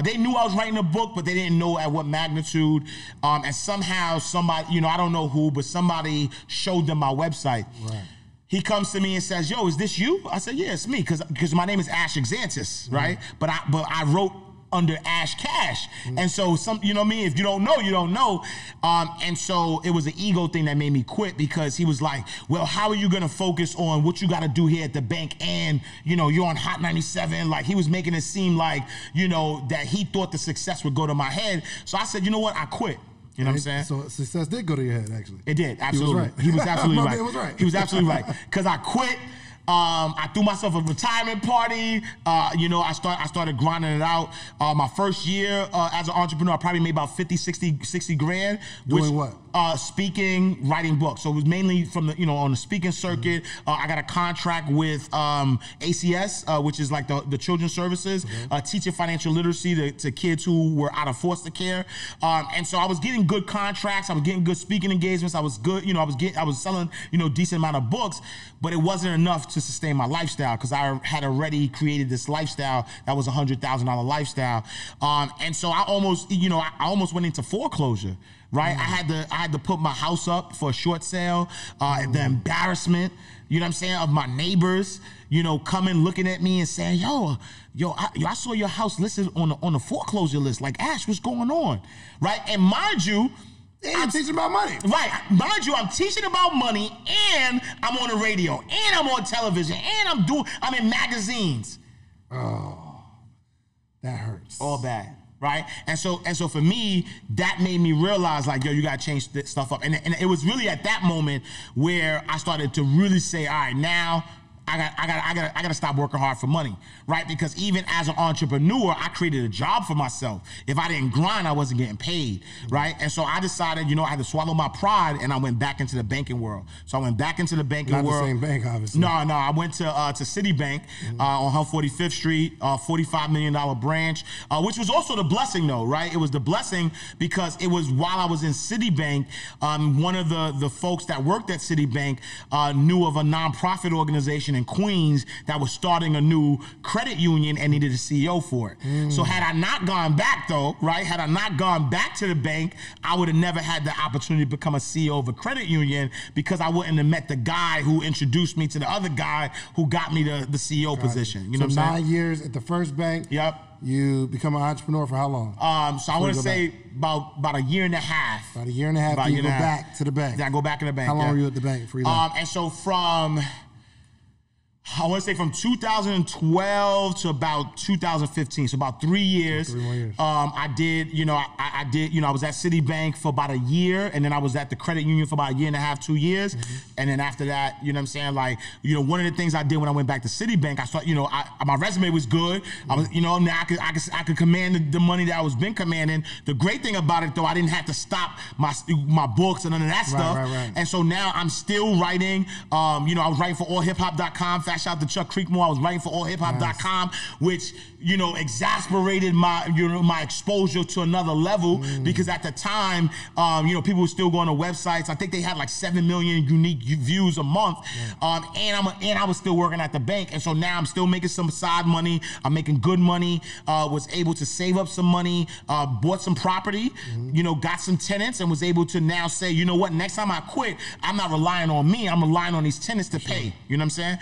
They knew I was writing a book, but they didn't know at what magnitude. And somehow somebody, I don't know who, but somebody showed showed them my website. Right. He comes to me and says, "Yo, is this you?" I said, "Yeah, it's me," because my name is Ash Exantus, right? But I wrote under Ash Cash. And so you know what I mean? If you don't know, you don't know. And so it was an ego thing that made me quit, because he was like, well, how are you going to focus on what you got to do here at the bank? And, you know, you're on Hot 97. Like, he was making it seem like, you know, that he thought the success would go to my head. So I said, you know what? I quit. You know what I'm saying? So success did go to your head, actually. It did, absolutely. He was absolutely right. He was right. He was absolutely right. Because I quit. I threw myself a retirement party. You know, I started grinding it out. My first year as an entrepreneur, I probably made about 50, 60 grand. Doing what? Speaking, writing books. So it was mainly from the, you know, on the speaking circuit. I got a contract with ACS, which is like the children's services, teaching financial literacy to kids who were out of foster care. And so I was getting good contracts. I was getting good speaking engagements. I was good. You know, I was selling, you know, decent amount of books, but it wasn't enough to sustain my lifestyle, because I had already created this lifestyle that was $100,000 lifestyle. And so I almost, you know, I almost went into foreclosure. Right, I had to put my house up for a short sale. The embarrassment, you know what I'm saying, of my neighbors, you know, coming looking at me and saying, yo, I saw your house listed on the foreclosure list. Like, Ash, what's going on? Right, and mind you, I'm teaching about money. Right, mind you, I'm teaching about money, and I'm on the radio, and I'm on television, and I'm in magazines. Oh, that hurts. All bad. Right, and so for me, that made me realize, like, yo, you gotta change this stuff up, and it was really at that moment where I started to really say, all right, now I gotta stop working hard for money, right? Because even as an entrepreneur, I created a job for myself. If I didn't grind, I wasn't getting paid, right? And so I decided, you know, I had to swallow my pride, and I went back into the banking world. So I went back into the banking world. Not the same bank, obviously. No, I went to Citibank on 145th Street, $45 million branch, which was also the blessing, though, right? It was the blessing because it was while I was in Citibank, one of the folks that worked at Citibank knew of a nonprofit organization in Queens that was starting a new credit union and needed a CEO for it. So had I not gone back, though, right, had I not gone back to the bank, I would have never had the opportunity to become a CEO of a credit union, because I wouldn't have met the guy who introduced me to the other guy who got me the CEO position. You know what I'm saying? 9 years at the first bank. Yep. You become an entrepreneur for how long? So I want to say about a year and a half. About a year and a half. Then you go back to the bank. Then I go back in the bank. How long were you at the bank before you left? And so I want to say from 2012 to about 2015, so about 3 years. 3 more years. I did, I was at Citibank for about a year, and then I was at the credit union for about a year and a half, 2 years. And then after that, you know what I'm saying, like, you know, one of the things I did when I went back to Citibank, I thought, you know, my resume was good. I was, you know, now I could command the money that I was been commanding. The great thing about it, though, I didn't have to stop my books and none of that stuff. Right. And so now I'm still writing. You know, I was writing for allhiphop.com. Shout out to Chuck Creekmore. I was writing for allhiphop.com, which, you know, exasperated my exposure to another level, because at the time, you know, people were still going to websites. I think they had like 7 million unique views a month, and I was still working at the bank. And so now I'm still making some side money. I'm making good money. Was able to save up some money, bought some property, you know, got some tenants, and was able to now say, you know what, next time I quit, I'm not relying on me. I'm relying on these tenants to pay. You know what I'm saying?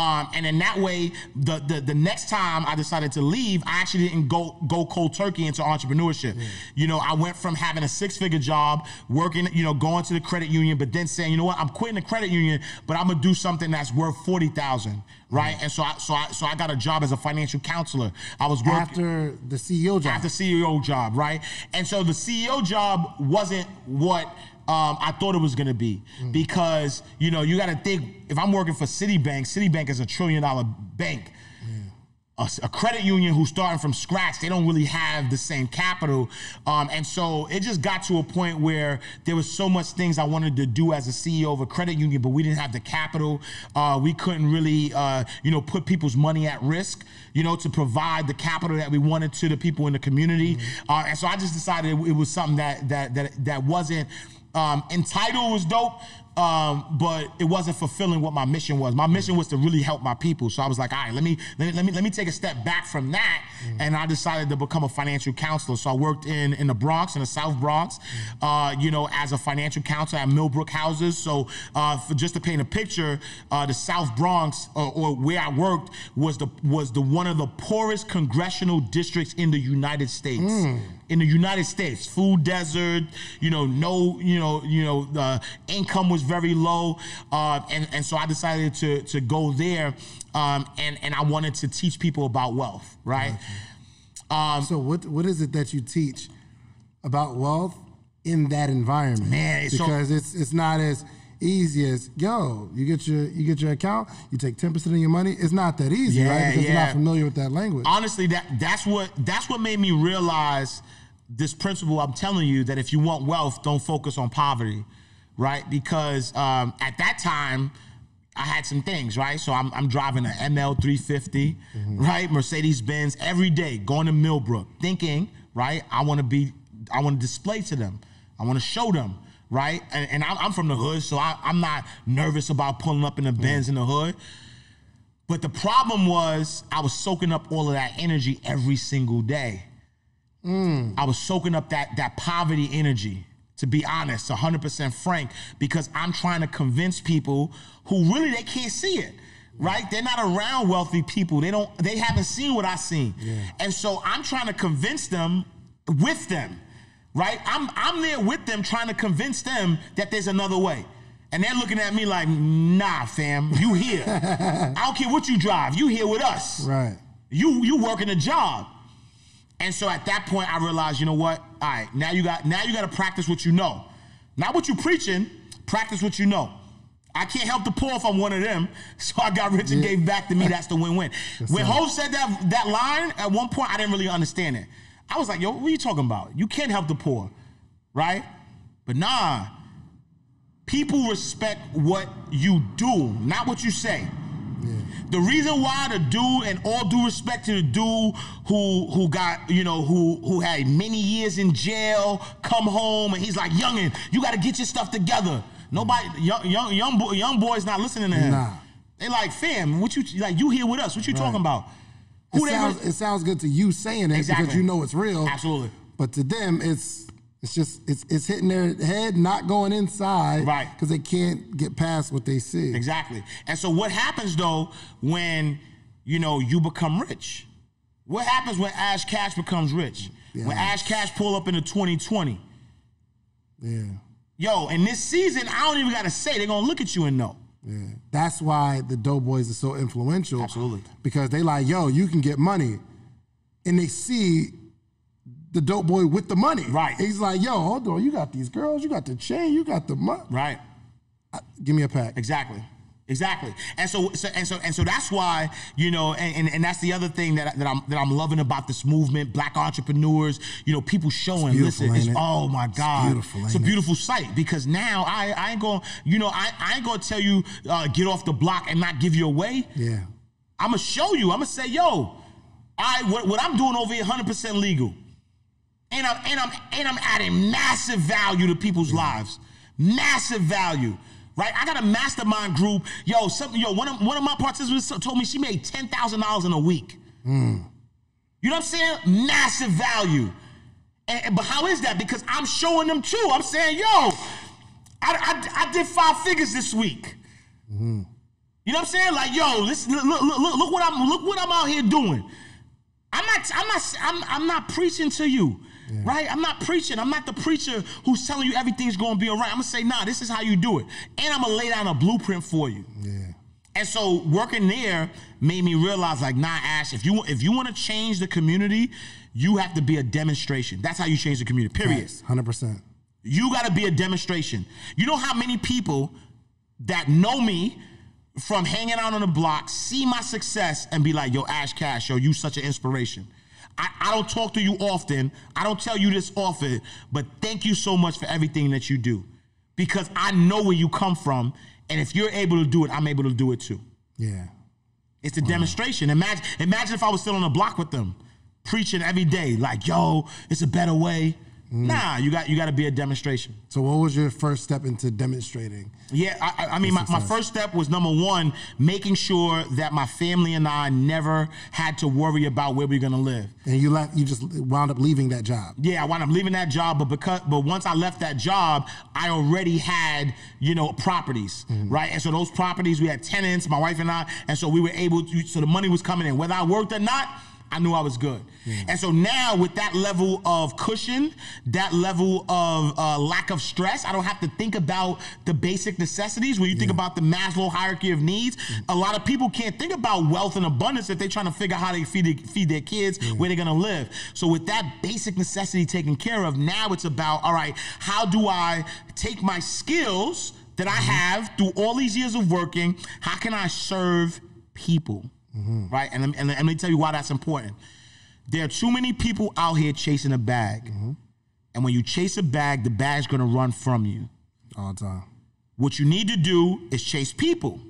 And in that way, the next time I decided to leave, I actually didn't go cold turkey into entrepreneurship. You know, I went from having a 6-figure job, working, you know, going to the credit union, but then saying, you know what, I'm quitting the credit union, but I'm gonna do something that's worth $40,000, right? And so I got a job as a financial counselor. I was working after the CEO job. After CEO job, right? And so the CEO job wasn't what I thought it was going to be, because, you know, you got to think, if I'm working for Citibank is $1 trillion bank. A credit union who's starting from scratch, they don't really have the same capital. And so it just got to a point where there was so much things I wanted to do as a CEO of a credit union, but we didn't have the capital. We couldn't really, you know, put people's money at risk, you know, to provide the capital that we wanted to the people in the community. And so I just decided it was something that wasn't, entitled was dope. but it wasn't fulfilling what my mission was. My mission was to really help my people. So I was like, all right, let me take a step back from that, and I decided to become a financial counselor. So I worked in the Bronx, in the South Bronx, you know, as a financial counselor at Millbrook houses. So just to paint a picture, the South Bronx, or where I worked, was the one of the poorest congressional districts in the United States. In the United States, food desert, you know, the income was very low, and so I decided to go there, and I wanted to teach people about wealth, right? So what is it that you teach about wealth in that environment? Man, because it's not as easy as, yo, you get your account, you take 10% of your money. It's not that easy, right? Because you're not familiar with that language. Honestly, that's what made me realize this principle I'm telling you, that if you want wealth, don't focus on poverty, right? Because at that time, I had some things, right? So I'm driving an ML 350, right? Mercedes-Benz every day, going to Millbrook, thinking, right? I want to display to them. I want to show them, right? And I'm from the hood, so I'm not nervous about pulling up in the Benz in the hood. But the problem was I was soaking up all of that energy every single day. I was soaking up that poverty energy, to be honest, 100% frank, because I'm trying to convince people who really, they can't see it, right? They're not around wealthy people. They haven't seen what I've seen. And so I'm trying to convince them with them, right? I'm there with them trying to convince them that there's another way. And they're looking at me like, nah, fam, you here. I don't care what you drive. You here with us. Right. You working a job. And so at that point, I realized, you know what? All right, now you got to practice what you know. Not what you preaching, practice what you know. I can't help the poor if I'm one of them, so I got rich and gave back to me. That's the win-win. When Hov said that line, at one point, I didn't really understand it. I was like, yo, what are you talking about? You can't help the poor, right? But nah, people respect what you do, not what you say. The reason why the dude, and all due respect to the dude who got, you know, who had many years in jail, come home, and he's like, youngin', you got to get your stuff together. Nobody, young boys not listening to him. Nah. They like, fam, what you like? You here with us? What you talking about? It sounds good to you saying it because you know it's real. Absolutely. But to them, it's hitting their head, not going inside, right? Because they can't get past what they see. Exactly. And so what happens though when, you know, you become rich? What happens when Ash Cash becomes rich? Yeah. When Ash Cash pull up into 2020? Yeah. Yo, in this season, I don't even gotta say, they're gonna look at you and know. Yeah. That's why the Dope Boys are so influential. Absolutely. Because they like, yo, you can get money, and they see the dope boy with the money. Right. He's like, yo, hold on, you got these girls, you got the chain, you got the money. Right. Give me a pack. Exactly. And so that's why, you know, and that's the other thing that I'm loving about this movement, Black entrepreneurs, you know, people showing, listen, oh my God. It's a beautiful sight, because now I ain't gonna, you know, I ain't gonna tell you get off the block and not give you away. Yeah. I'm gonna show you, I'm gonna say, yo, what I'm doing over here 100% legal. And I'm adding massive value to people's lives. Massive value. Right? I got a mastermind group. One of my participants told me she made $10,000 in a week. You know what I'm saying? Massive value. But how is that? Because I'm showing them too. I'm saying, yo, I did 5 figures this week. You know what I'm saying? Like, yo, listen, look what I'm out here doing. I'm not preaching to you. Yeah. Right? I'm not preaching. I'm not the preacher who's telling you everything's going to be all right. I'm going to say, nah, this is how you do it. And I'm going to lay down a blueprint for you. Yeah. And so working there made me realize, like, nah, Ash, if you want to change the community, you have to be a demonstration. That's how you change the community, period. Yes, 100%. You got to be a demonstration. You know how many people that know me from hanging out on the block see my success and be like, yo, Ash Cash, yo, you such an inspiration. I don't talk to you often. I don't tell you this often, but thank you so much for everything that you do, because I know where you come from, and if you're able to do it, I'm able to do it too. Yeah. It's a demonstration. Imagine if I was still on the block with them, preaching every day, like, yo, it's a better way. Nah, you got to be a demonstration. So what was your first step into demonstrating? Yeah, I mean, my first step was, number one, making sure that my family and I never had to worry about where we're gonna live. And you just wound up leaving that job. Yeah, I wound up leaving that job, but once I left that job, I already had, properties, right? And so those properties, we had tenants, my wife and I, and so we were able to, so the money was coming in. Whether I worked or not, I knew I was good. And so now with that level of cushion, that level of lack of stress, I don't have to think about the basic necessities. When you think about the Maslow hierarchy of needs, a lot of people can't think about wealth and abundance if they're trying to figure out how they feed their kids, where they're gonna live. So with that basic necessity taken care of, now it's about, all right, how do I take my skills that I have through all these years of working, how can I serve people? Right, and let me tell you why that's important. There are too many people out here chasing a bag, and when you chase a bag, the bag's gonna run from you all the time. What you need to do is chase people.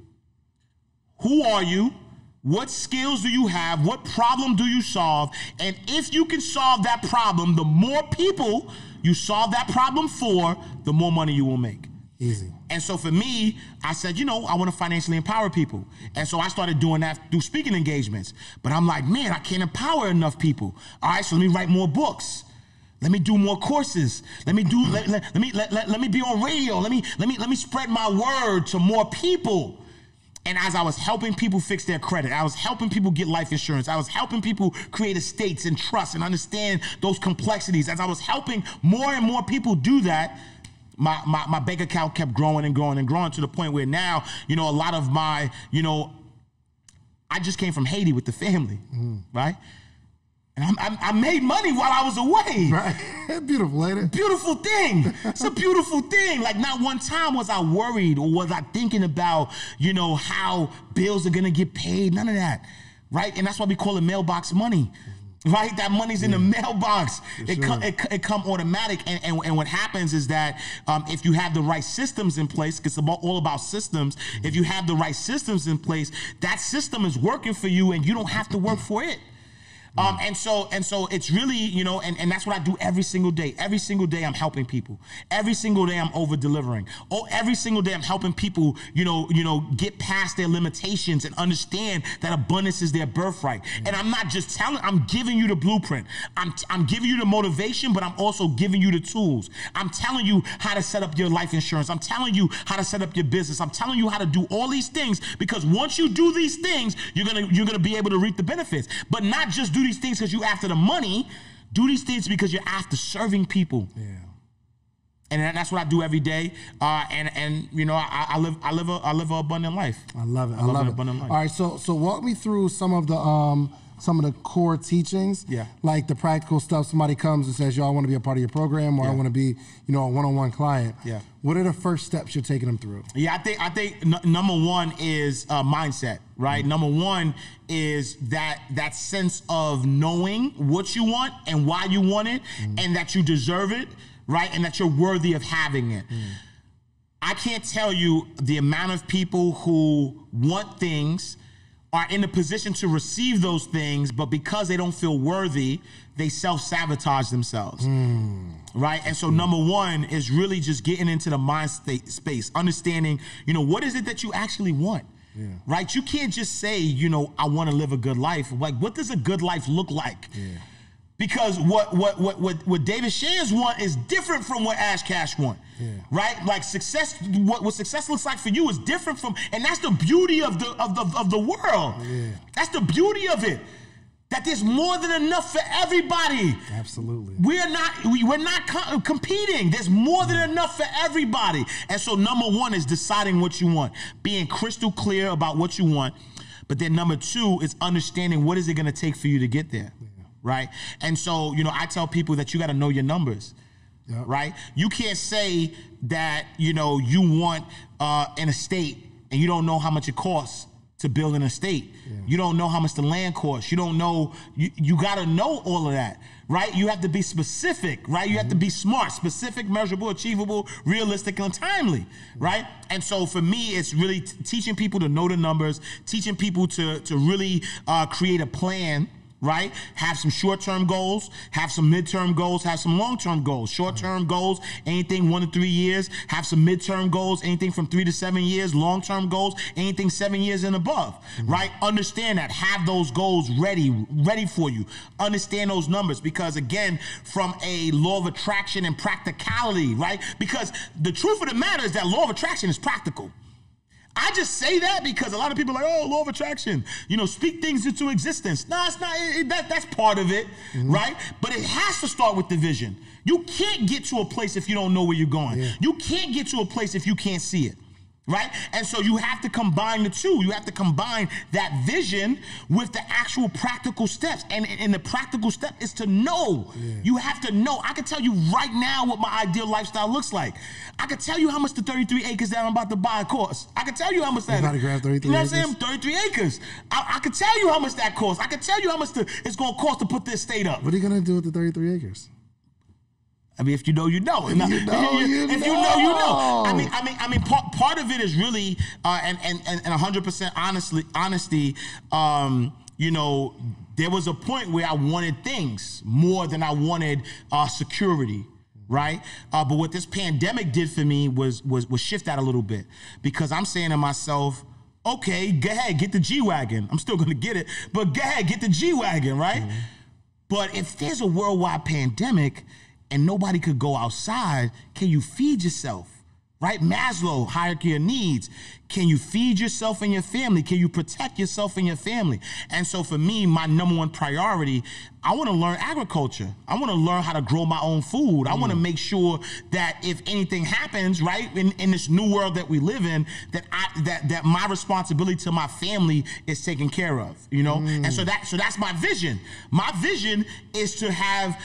Who are you? What skills do you have? What problem do you solve? And if you can solve that problem, the more people you solve that problem for, the more money you will make. Easy. And so for me, I said, I want to financially empower people. And so I started doing that through speaking engagements. But I'm like, man, I can't empower enough people. All right, so let me write more books. Let me do more courses. Let me be on radio. Let me spread my word to more people. And as I was helping people fix their credit, I was helping people get life insurance, I was helping people create estates and trusts and understand those complexities. As I was helping more and more people do that, my bank account kept growing and growing and growing to the point where now, a lot of my, I just came from Haiti with the family, right? And I made money while I was away. Right. Beautiful, lady. Beautiful thing. It's a beautiful thing. Like, not one time was I worried or was I thinking about, how bills are going to get paid. None of that, right? And that's why we call it mailbox money. Right, that money's in the mailbox. It come automatic, and what happens is that if you have the right systems in place, because it's all about systems. If you have the right systems in place, that system is working for you, and you don't have to work for it. And so it's really, and that's what I do every single day. Every single day I'm helping people. Every single day I'm over delivering. Every single day I'm helping people, get past their limitations and understand that abundance is their birthright. And I'm not just telling, I'm giving you the blueprint. I'm giving you the motivation, but I'm also giving you the tools. I'm telling you how to set up your life insurance. I'm telling you how to set up your business. I'm telling you how to do all these things, because once you do these things, you're gonna be able to reap the benefits. But not just do these things because you're after the money. Do these things because you're after serving people. Yeah. And that's what I do every day. I live an abundant life. I love it. I love it. Abundant life. All right. So walk me through some of the core teachings. Yeah. Like the practical stuff. Somebody comes and says, "Yo, I want to be a part of your program," or "I want to be, a one-on-one client." Yeah. What are the first steps you're taking them through? Yeah, I think number one is mindset, right? Number one is that sense of knowing what you want and why you want it, and that you deserve it, right? And that you're worthy of having it. I can't tell you the amount of people who want things, are in a position to receive those things, but because they don't feel worthy, they self-sabotage themselves, right? And so number one is really just getting into the mind space, understanding, what is it that you actually want, right? You can't just say, I want to live a good life. Like, what does a good life look like? Yeah. Because what David Shands want is different from what Ash Cash want, right? Like success, what success looks like for you is different from, and that's the beauty of the world. Yeah. That's the beauty of it. That there's more than enough for everybody. Absolutely. We're not competing. There's more than enough for everybody. And so number one is deciding what you want, being crystal clear about what you want. But then number two is understanding what is it going to take for you to get there. Right? And so, I tell people that you got to know your numbers, right? You can't say that, you want an estate and you don't know how much it costs to build an estate. Yeah. You don't know how much the land costs. You don't know, you got to know all of that, right? You have to be specific, right? You have to be smart, specific, measurable, achievable, realistic, and timely, right? And so for me, it's really teaching people to know the numbers, teaching people to really create a plan, right? Have some short-term goals, have some midterm goals, have some long-term goals. Short-term goals, anything 1 to 3 years. Have some midterm goals, anything from 3 to 7 years. Long-term goals, anything 7 years and above, right? Understand that. Have those goals ready for you. Understand those numbers because, again, from a law of attraction and practicality, right? Because the truth of the matter is that law of attraction is practical. I just say that because a lot of people are like, oh, law of attraction, speak things into existence. No, it's not. That's part of it, right? But it has to start with the vision. You can't get to a place if you don't know where you're going. Yeah. You can't get to a place if you can't see it. Right? And so you have to combine the two. You have to combine that vision with the actual practical steps. And the practical step is to know. Yeah. You have to know. I can tell you right now what my ideal lifestyle looks like. I can tell you how much the 33 acres that I'm about to buy costs. I can tell you how much that is. You about to grab 33 acres? You know what I'm saying? 33 acres. I can tell you how much that costs. I can tell you how much it's going to cost to put this estate up. What are you going to do with the 33 acres? I mean, if you know, you know. If you know, you know. I mean, part of it is really, and 100% honesty. There was a point where I wanted things more than I wanted security, right? But what this pandemic did for me was shift that a little bit because I'm saying to myself, okay, go ahead, get the G-Wagon. I'm still going to get it, but go ahead, get the G-Wagon, right? Mm-hmm. But if there's a worldwide pandemic and nobody could go outside, can you feed yourself, right? Maslow, hierarchy of needs. Can you feed yourself and your family? Can you protect yourself and your family? And so for me, my number one priority, I want to learn agriculture. I want to learn how to grow my own food. I want to make sure that if anything happens, right, in this new world that we live in, that my responsibility to my family is taken care of, And so that's my vision. My vision is to have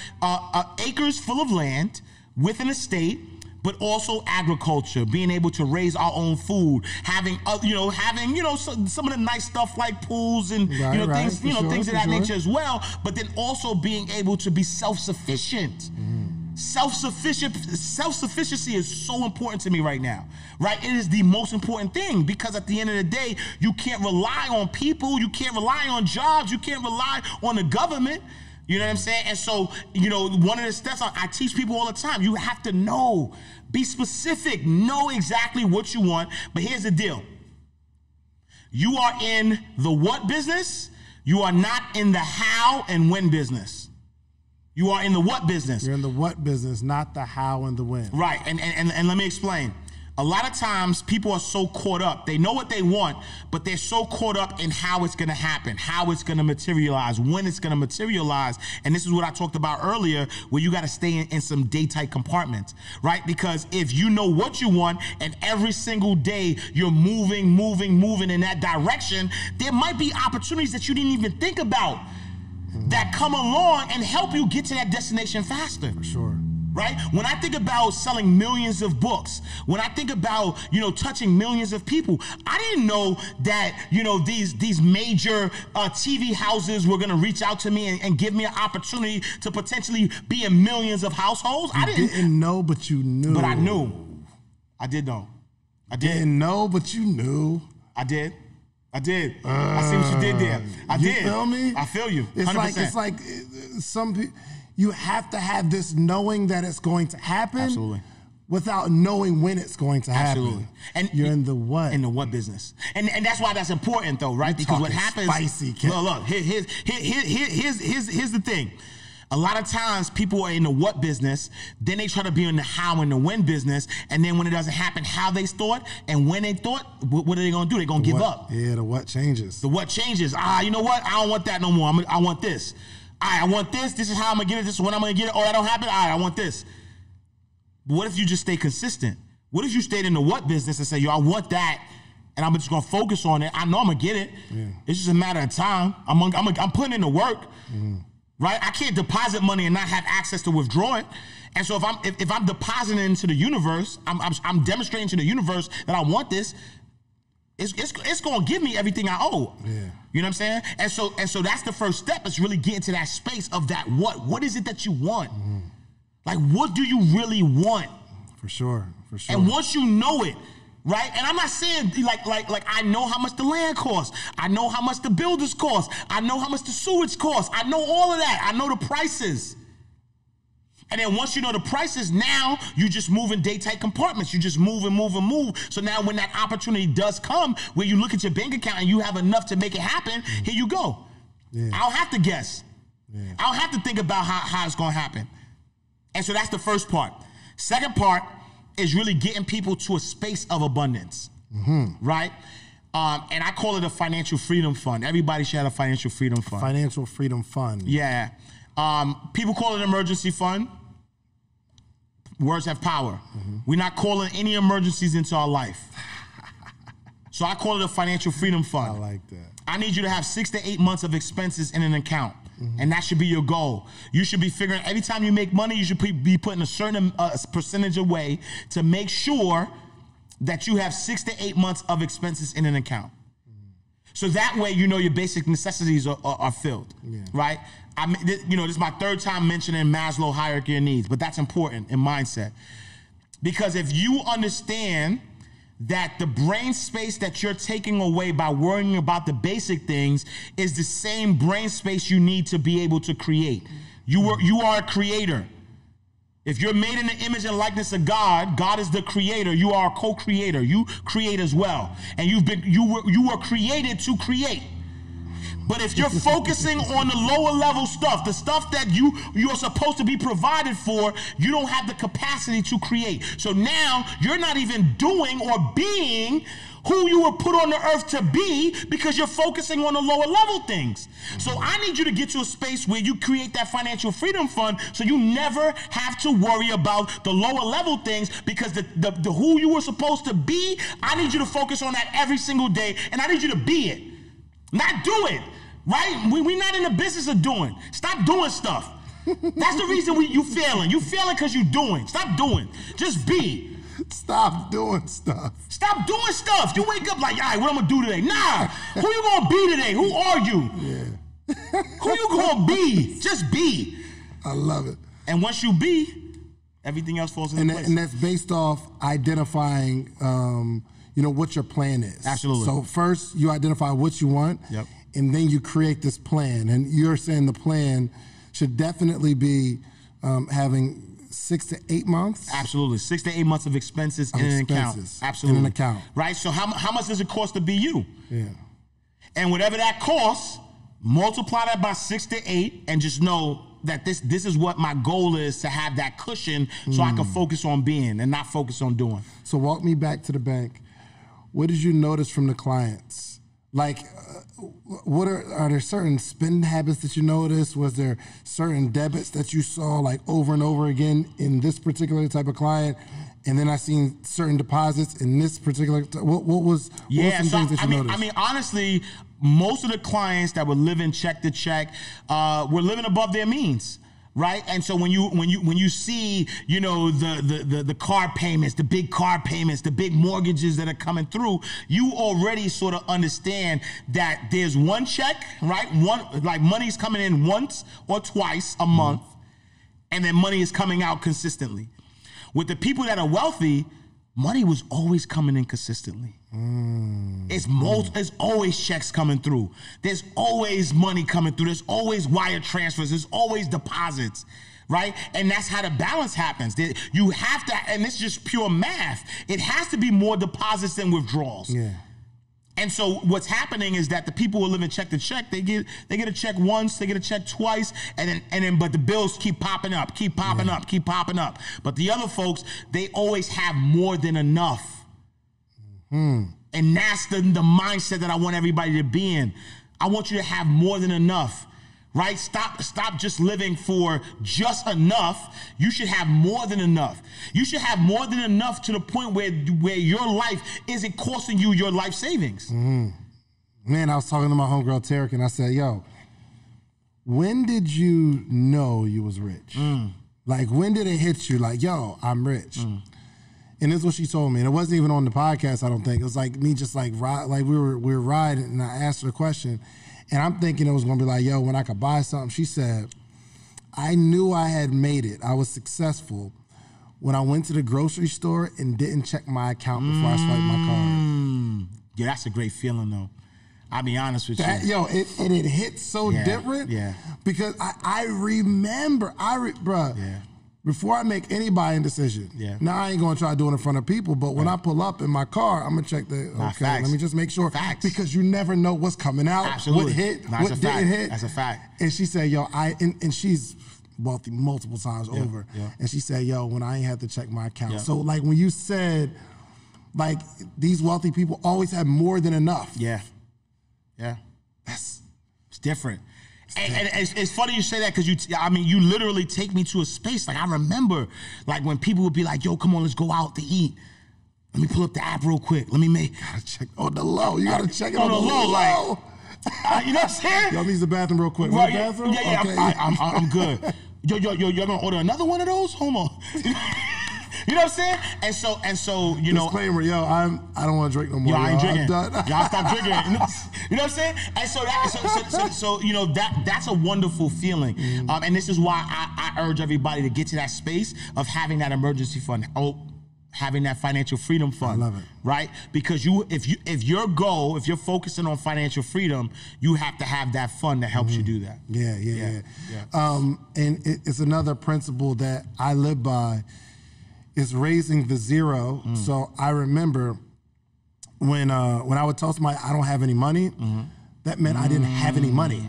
acres full of land with an estate, but also agriculture, being able to raise our own food, having some of the nice stuff like pools and things, things of that nature as well. But then also being able to be self-sufficient. Self-sufficiency is so important to me right now, right? It is the most important thing because at the end of the day, you can't rely on people, you can't rely on jobs, you can't rely on the government. You know what I'm saying? And so, one of the steps I teach people all the time, you have to know, be specific, know exactly what you want. But here's the deal. You are in the what business. You are not in the how and when business. You are in the what business. You're in the what business, not the how and the when. Right. And let me explain. A lot of times people are so caught up. They know what they want, but they're so caught up in how it's going to happen, how it's going to materialize, when it's going to materialize. And this is what I talked about earlier, where you got to stay in some day-tight compartments, right? Because if you know what you want and every single day you're moving in that direction, there might be opportunities that you didn't even think about that come along and help you get to that destination faster. For sure. Right? When I think about selling millions of books, when I think about, touching millions of people, I didn't know that, these major TV houses were going to reach out to me and give me an opportunity to potentially be in millions of households. I didn't know, but you knew. But I knew. I did know. I did. Didn't know, but you knew. I did. I see what you did there. You feel me? I feel you. 100%. It's like some people. You have to have this knowing that it's going to happen. Absolutely. Without knowing when it's going to happen. Absolutely. And you're in the what? In the what business. And that's why that's important though, right? Because what happens. Spicy. Look, here's the thing. A lot of times people are in the what business, then they try to be in the how and the when business, and then when it doesn't happen how they thought and when they thought, what are they going to do? They're going to give up. Yeah, the what changes. The what changes. You know what? I don't want that no more. I want this. I want this. This is how I'm going to get it. This is when I'm going to get it. Oh, that don't happen. I want this. But what if you just stay consistent? What if you stayed in the what business and say, I want that, and I'm just going to focus on it. I know I'm going to get it. Yeah. It's just a matter of time. I'm putting in the work, right? I can't deposit money and not have access to withdraw it. And so if I'm depositing into the universe, I'm demonstrating to the universe that I want this. It's going to give me everything I owe. Yeah. You know what I'm saying? And so that's the first step, is really getting to that space of that what. What is it that you want? Like, what do you really want? For sure. And once you know it, right? And I'm not saying like I know how much the land costs. I know how much the builders cost. I know how much the sewage costs. I know all of that. I know the prices. And then once you know the prices, now you just move in day-tight compartments. You just move and move and move. So now when that opportunity does come, where you look at your bank account and you have enough to make it happen, here you go. Yeah. I don't have to guess. Yeah. I don't have to think about how it's going to happen. And so that's the first part. Second part is really getting people to a space of abundance, right? And I call it a financial freedom fund. Everybody should have a financial freedom fund. Financial freedom fund. Yeah. People call it an emergency fund. Words have power. We're not calling any emergencies into our life. So I call it a financial freedom fund. I like that. I need you to have 6 to 8 months of expenses in an account. And that should be your goal. You should be figuring every time you make money, you should be putting a certain percentage away to make sure that you have 6 to 8 months of expenses in an account. So that way, you know your basic necessities are filled, right? This is my third time mentioning Maslow hierarchy of needs, but that's important in mindset. Because if you understand that the brain space that you're taking away by worrying about the basic things is the same brain space you need to be able to create. You are a creator. If you're made in the image and likeness of God, God is the creator. You are a co-creator. You create as well. And you were created to create. But if you're focusing on the lower level stuff, the stuff that you're supposed to be provided for, you don't have the capacity to create. So now you're not even doing or being who you were put on the earth to be because you're focusing on the lower level things. So I need you to get to a space where you create that financial freedom fund so you never have to worry about the lower level things, because the who you were supposed to be, I need you to focus on that every single day, and I need you to be it. Not do it, right? We're not in the business of doing. Stop doing stuff. That's the reason you failing. You failing because you doing. Stop doing. Just be. Stop doing stuff. Stop doing stuff. You wake up like, all right, what I'm going to do today? Nah. Who you going to be today? Who are you? Yeah. Who you going to be? Just be. I love it. And once you be, everything else falls into place. And that's based off identifying what your plan is. Absolutely. So first you identify what you want, and then you create this plan. And you're saying the plan should definitely be having 6 to 8 months? Absolutely. 6 to 8 months of expenses in an account. Absolutely. In an account. Right? So how much does it cost to be you? Yeah. And whatever that costs, multiply that by 6 to 8 and just know that this is what my goal is, to have that cushion so I can focus on being and not focus on doing. So walk me back to the bank. What did you notice from the clients? Like, are there certain spending habits that you noticed? Was there certain debits that you saw like over and over again in this particular type of client? And then I seen certain deposits in this particular. What were some things that you noticed? I mean, honestly, most of the clients that were living check to check were living above their means. Right, and so when you see the car payments, the big car payments, the big mortgages that are coming through, you already sort of understand that there's one check, right? Money's coming in once or twice a month, and then money is coming out consistently. With the people that are wealthy, money was always coming in consistently. It's always checks coming through. There's always money coming through. There's always wire transfers. There's always deposits, right? And that's how the balance happens. You have to, and it's just pure math. It has to be more deposits than withdrawals. Yeah. And so what's happening is that the people who are living check to check, they get a check once, they get a check twice, and then but the bills keep popping up. But the other folks, they always have more than enough. And that's the mindset that I want everybody to be in. I want you to have more than enough, right? Stop just living for just enough. You should have more than enough. You should have more than enough to the point where your life isn't costing you your life savings. Man, I was talking to my homegirl Tarek, and I said, yo, when did you know you was rich? Like, when did it hit you? Like, yo, I'm rich. And this is what she told me. And it wasn't even on the podcast, I don't think. It was like me just like we were riding, and I asked her a question. And I'm thinking it was going to be like, yo, when I could buy something. She said, I knew I had made it. I was successful when I went to the grocery store and didn't check my account before I swiped my card. Yeah, that's a great feeling, though. I'll be honest with you. Yo, it hit so different. Yeah. Because I remember, bruh. Yeah. Before I make any buying decision, now I ain't gonna try to do it in front of people, but when I pull up in my car, I'm gonna check let me just make sure. Facts. Because you never know what's coming out, Absolutely. what hit, That's what didn't hit. That's a fact. And she said, yo, and she's wealthy multiple times over. Yeah. And she said, yo, when I ain't had to check my account. So like when you said, like these wealthy people always have more than enough. Yeah. It's different. And it's funny you say that because you literally take me to a space. Like I remember, like when people would be like, "Yo, come on, let's go out to eat. Let me pull up the app real quick. Let me make." Gotta check on the low. You gotta check it on the low. Like, you know what I'm saying? Y'all needs the bathroom real quick. Right, bathroom? Yeah. Okay. I'm good. Yo, you're gonna order another one of those? Hold on. You know what I'm saying? And so, you know. Disclaimer, yo, I don't want to drink no more. Yo, I ain't drinking. I'm done. Y'all stop drinking. You know what I'm saying? And so you know that's a wonderful feeling. And this is why I urge everybody to get to that space of having that emergency fund. Having that financial freedom fund. I love it. Right? Because if you're focusing on financial freedom, you have to have that fund that helps you do that. Yeah. And it's another principle that I live by. Is raising the zero. So I remember when I would tell somebody I don't have any money, that meant I didn't have any money.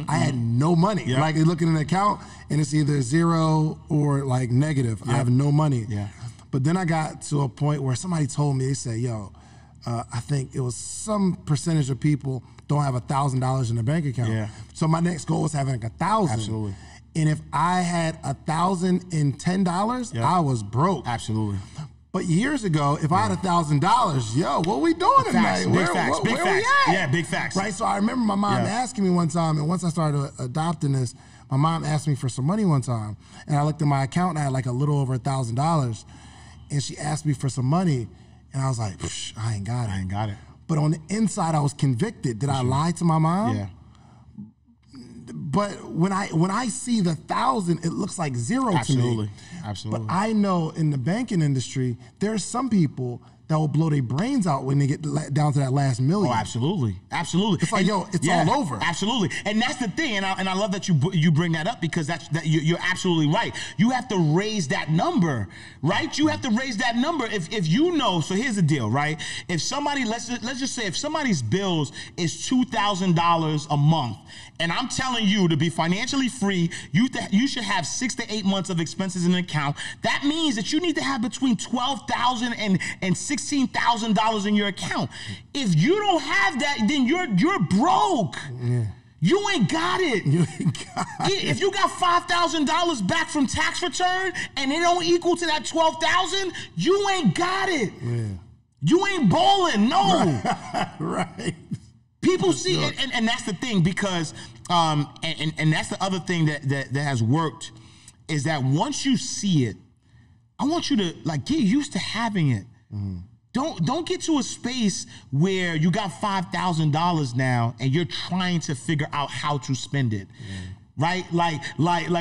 I had no money. Yep. Like looking at an account and it's either zero or like negative. I have no money. But then I got to a point where somebody told me, they said, yo, I think it was some percentage of people don't have $1,000 in their bank account. So my next goal was having like 1,000. Absolutely. And if I had $1,010, I was broke. Absolutely. But years ago, if I had $1,000, yo, what we doing tonight? Big facts. Where we at? Yeah, big facts. Right. So I remember my mom asking me one time, and once I started adopting this, my mom asked me for some money one time, and I looked at my account and I had like a little over $1,000, and she asked me for some money, and I was like, I ain't got it. But on the inside, I was convicted. Did I lie to my mom? Yeah. But when I see the 1,000, it looks like zero to me. Absolutely. But I know in the banking industry, there are some people that will blow their brains out when they get down to that last million. Oh, absolutely. It's like, yo, it's all over. Absolutely. And that's the thing. And I love that you bring that up because you're absolutely right. You have to raise that number, right? You have to raise that number. If you know, so here's the deal, right? If somebody, let's just say if somebody's bills is $2,000 a month, and I'm telling you to be financially free, you should have 6 to 8 months of expenses in an account. That means that you need to have between $12,000 and $16,000 in your account. If you don't have that, then you're broke. Yeah. You ain't got it. If you got $5,000 back from tax return and it don't equal to that $12,000, you ain't got it. Yeah. You ain't bowling. No. Right. People see it, and that's the thing because, and that's the other thing that has worked is that once you see it, I want you to like get used to having it. Don't get to a space where you got $5,000 now and you're trying to figure out how to spend it. Right? Like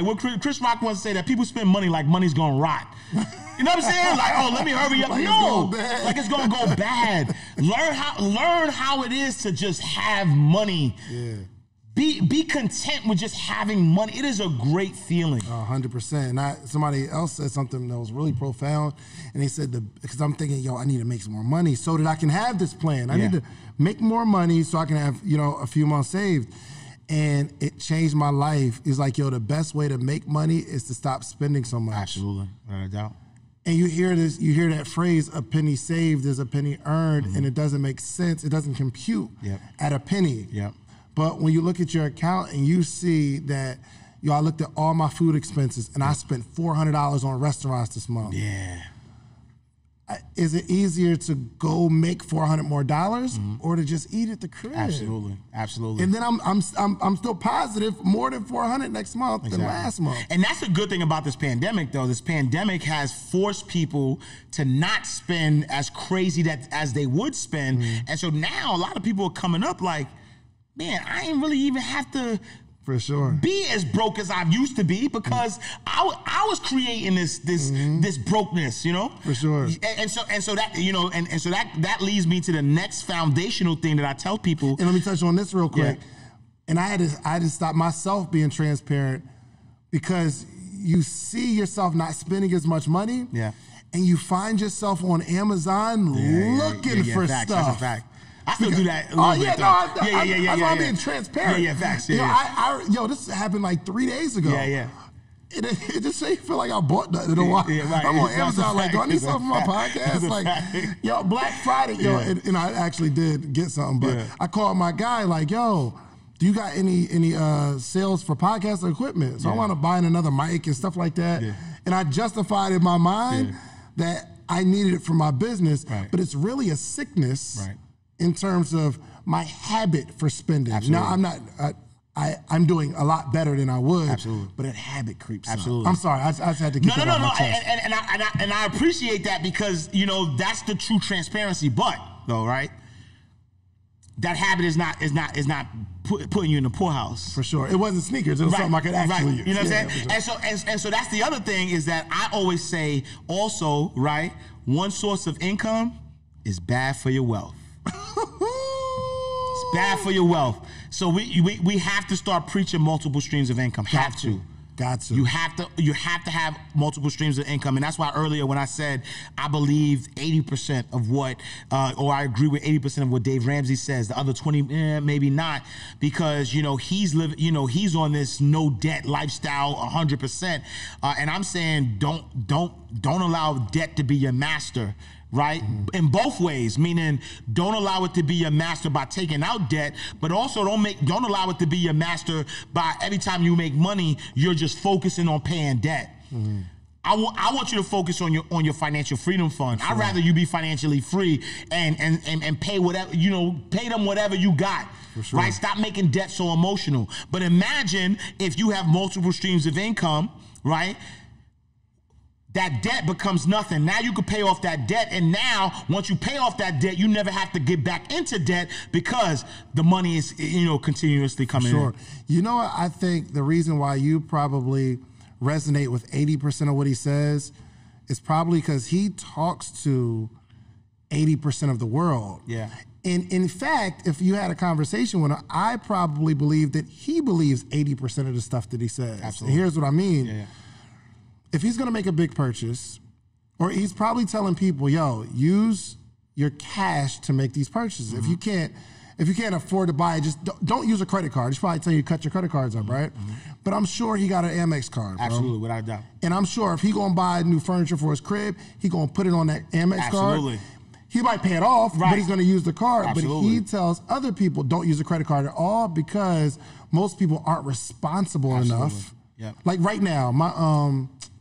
what Chris Rock once said that people spend money like money's gonna rot. You know what I'm saying? Like, oh, let me hurry up. No, like it's gonna go bad. Learn how it is to just have money. Yeah. Be content with just having money. It is a great feeling. 100%. Somebody else said something that was really profound, and they said because I'm thinking, yo, I need to make some more money so that I can have this plan. I need to make more money so I can have a few months saved. And it changed my life. It's like, yo, the best way to make money is to stop spending so much. Absolutely, without a doubt. And you hear that phrase, a penny saved is a penny earned, and it doesn't make sense. It doesn't compute at a penny. Yep. But when you look at your account and you see that, I looked at all my food expenses and I spent $400 on restaurants this month. Yeah. Is it easier to go make $400 more or to just eat at the crib? Absolutely. And then I'm still positive more than $400 next month than last month. And that's the good thing about this pandemic, though. This pandemic has forced people to not spend as crazy as they would spend. And so now a lot of people are coming up like, man, I ain't really even have to For sure. be as broke as I used to be because I was creating this brokenness, you know. For sure. And so that and so that leads me to the next foundational thing that I tell people. And let me touch on this real quick. Yeah. And I had to stop myself being transparent because you see yourself not spending as much money. Yeah. And you find yourself on Amazon looking for facts, stuff. That's a fact. I still do that. That's why I'm being transparent. Yeah, facts. This happened like 3 days ago. Yeah. It just made me feel like I bought nothing in a while. Right. I'm on Amazon like, do I need something for my podcast? Like, Black Friday, and I actually did get something, but I called my guy like, do you got any sales for podcast equipment? So I want to buy another mic and stuff like that. Yeah. And I justified in my mind that I needed it for my business, but it's really a sickness in terms of my habit for spending. Absolutely. Now, I'm not... I'm doing a lot better than I would, but that habit creeps up. I'm sorry, I just had to get that off my chest. And I appreciate that because, that's the true transparency. But, though, right, that habit is not putting you in the poorhouse. For sure. It wasn't sneakers. It was something I could actually use. You know what I'm saying? Sure. And so that's the other thing is that I always say also, right, one source of income is bad for your wealth. It's bad for your wealth. So we have to start preaching multiple streams of income. Got to. You have to have multiple streams of income, and that's why earlier when I said I believe 80% of what, or I agree with 80% of what Dave Ramsey says. The other 20, maybe not, because he's living, he's on this no debt lifestyle 100%, and I'm saying don't allow debt to be your master. Right? In both ways, meaning don't allow it to be your master by taking out debt, but also don't allow it to be your master by every time you make money, you're just focusing on paying debt. I want you to focus on your financial freedom fund. Sure. I'd rather you be financially free and pay whatever, pay them whatever you got. Sure. Right? Stop making debt so emotional. But imagine if you have multiple streams of income, right? That debt becomes nothing. Now you can pay off that debt, and now once you pay off that debt, you never have to get back into debt because the money is continuously coming in. You know what? I think the reason why you probably resonate with 80% of what he says is probably because he talks to 80% of the world. Yeah. And in fact, if you had a conversation with him, I probably believe that he believes 80% of the stuff that he says. Absolutely. And here's what I mean. Yeah. If he's going to make a big purchase, or he's probably telling people, use your cash to make these purchases. If you can't afford to buy it, just don't use a credit card. He's probably telling you to cut your credit cards up, right? But I'm sure he got an Amex card, bro. Absolutely, without a doubt. And I'm sure if he going to buy new furniture for his crib, he going to put it on that Amex card. He might pay it off, but he's going to use the card. Absolutely. But he tells other people don't use a credit card at all because most people aren't responsible enough. Yep. Like right now,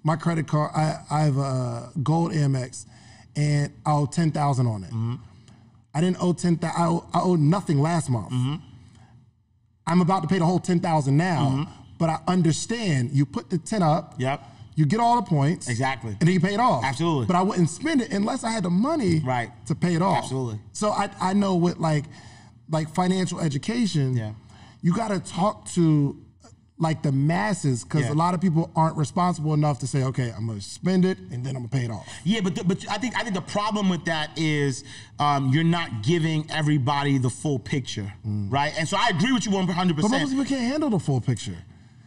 my credit card, I have a gold Amex, and I owe $10,000 on it. I didn't owe $10,000. I owed nothing last month. I'm about to pay the whole $10,000 now, but I understand you put the 10 up. Yep. You get all the points. Exactly. And then you pay it off. Absolutely. But I wouldn't spend it unless I had the money to pay it off. Absolutely. So I know with like financial education, you got to talk to like the masses, because a lot of people aren't responsible enough to say, okay, I'm going to spend it and then I'm going to pay it off. Yeah, but I think the problem with that is you're not giving everybody the full picture, right? And so I agree with you 100%. But most people can't handle the full picture.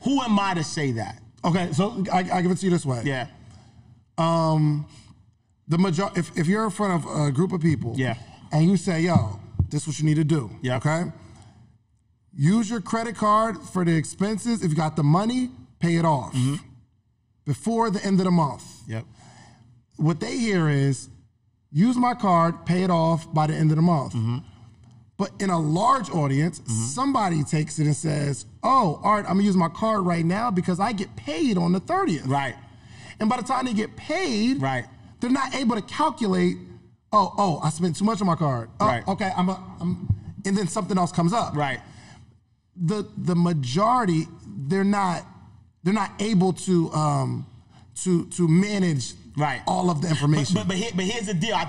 Who am I to say that? Okay, so I give it to you this way. Yeah. The majority, if you're in front of a group of people, and you say, "Yo, this is what you need to do," okay? Use your credit card for the expenses. If you got the money, pay it off before the end of the month. Yep. What they hear is, use my card, pay it off by the end of the month. But in a large audience, somebody takes it and says, oh, all right, I'm gonna use my card right now because I get paid on the 30th. Right. And by the time they get paid, they're not able to calculate, I spent too much on my card. Okay, and then something else comes up. Right. The majority, they're not able to manage all of the information. But here's the deal. I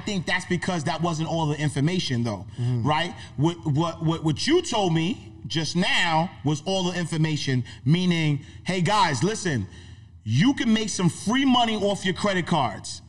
think that's because that wasn't all the information though, right? What you told me, just now was all the information, meaning, hey guys, listen, you can make some free money off your credit cards.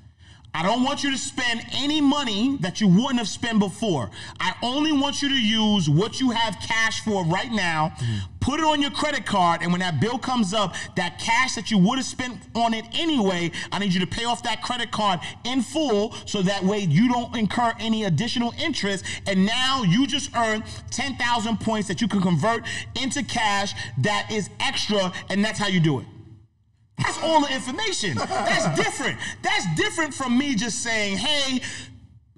I don't want you to spend any money that you wouldn't have spent before. I only want you to use what you have cash for right now, put it on your credit card, and when that bill comes up, that cash that you would have spent on it anyway, I need you to pay off that credit card in full so that way you don't incur any additional interest, and now you just earn 10,000 points that you can convert into cash that is extra, and that's how you do it. That's all the information. That's different. That's different from me just saying, hey,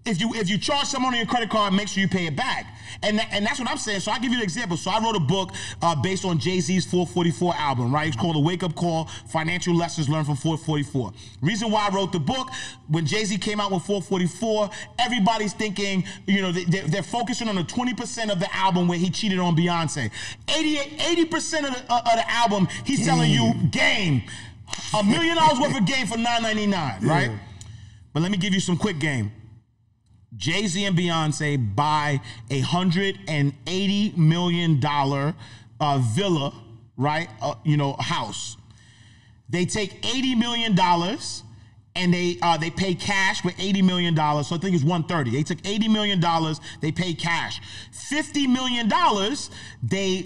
if you charge someone on your credit card, make sure you pay it back. And that's what I'm saying. So I'll give you an example. So I wrote a book based on Jay-Z's 444 album, right? It's called The Wake Up Call, Financial Lessons Learned from 444. Reason why I wrote the book, when Jay-Z came out with 444, everybody's thinking, you know, they're focusing on the 20% of the album where he cheated on Beyonce. 80% of the album, he's telling you, game. $1 million worth of game for $9.99, right? But let me give you some quick game. Jay-Z and Beyonce buy a $180 million villa, right? House. They take $80 million and they pay cash with $80 million. So I think it's $130. They took $80 million. They pay cash. $50 million they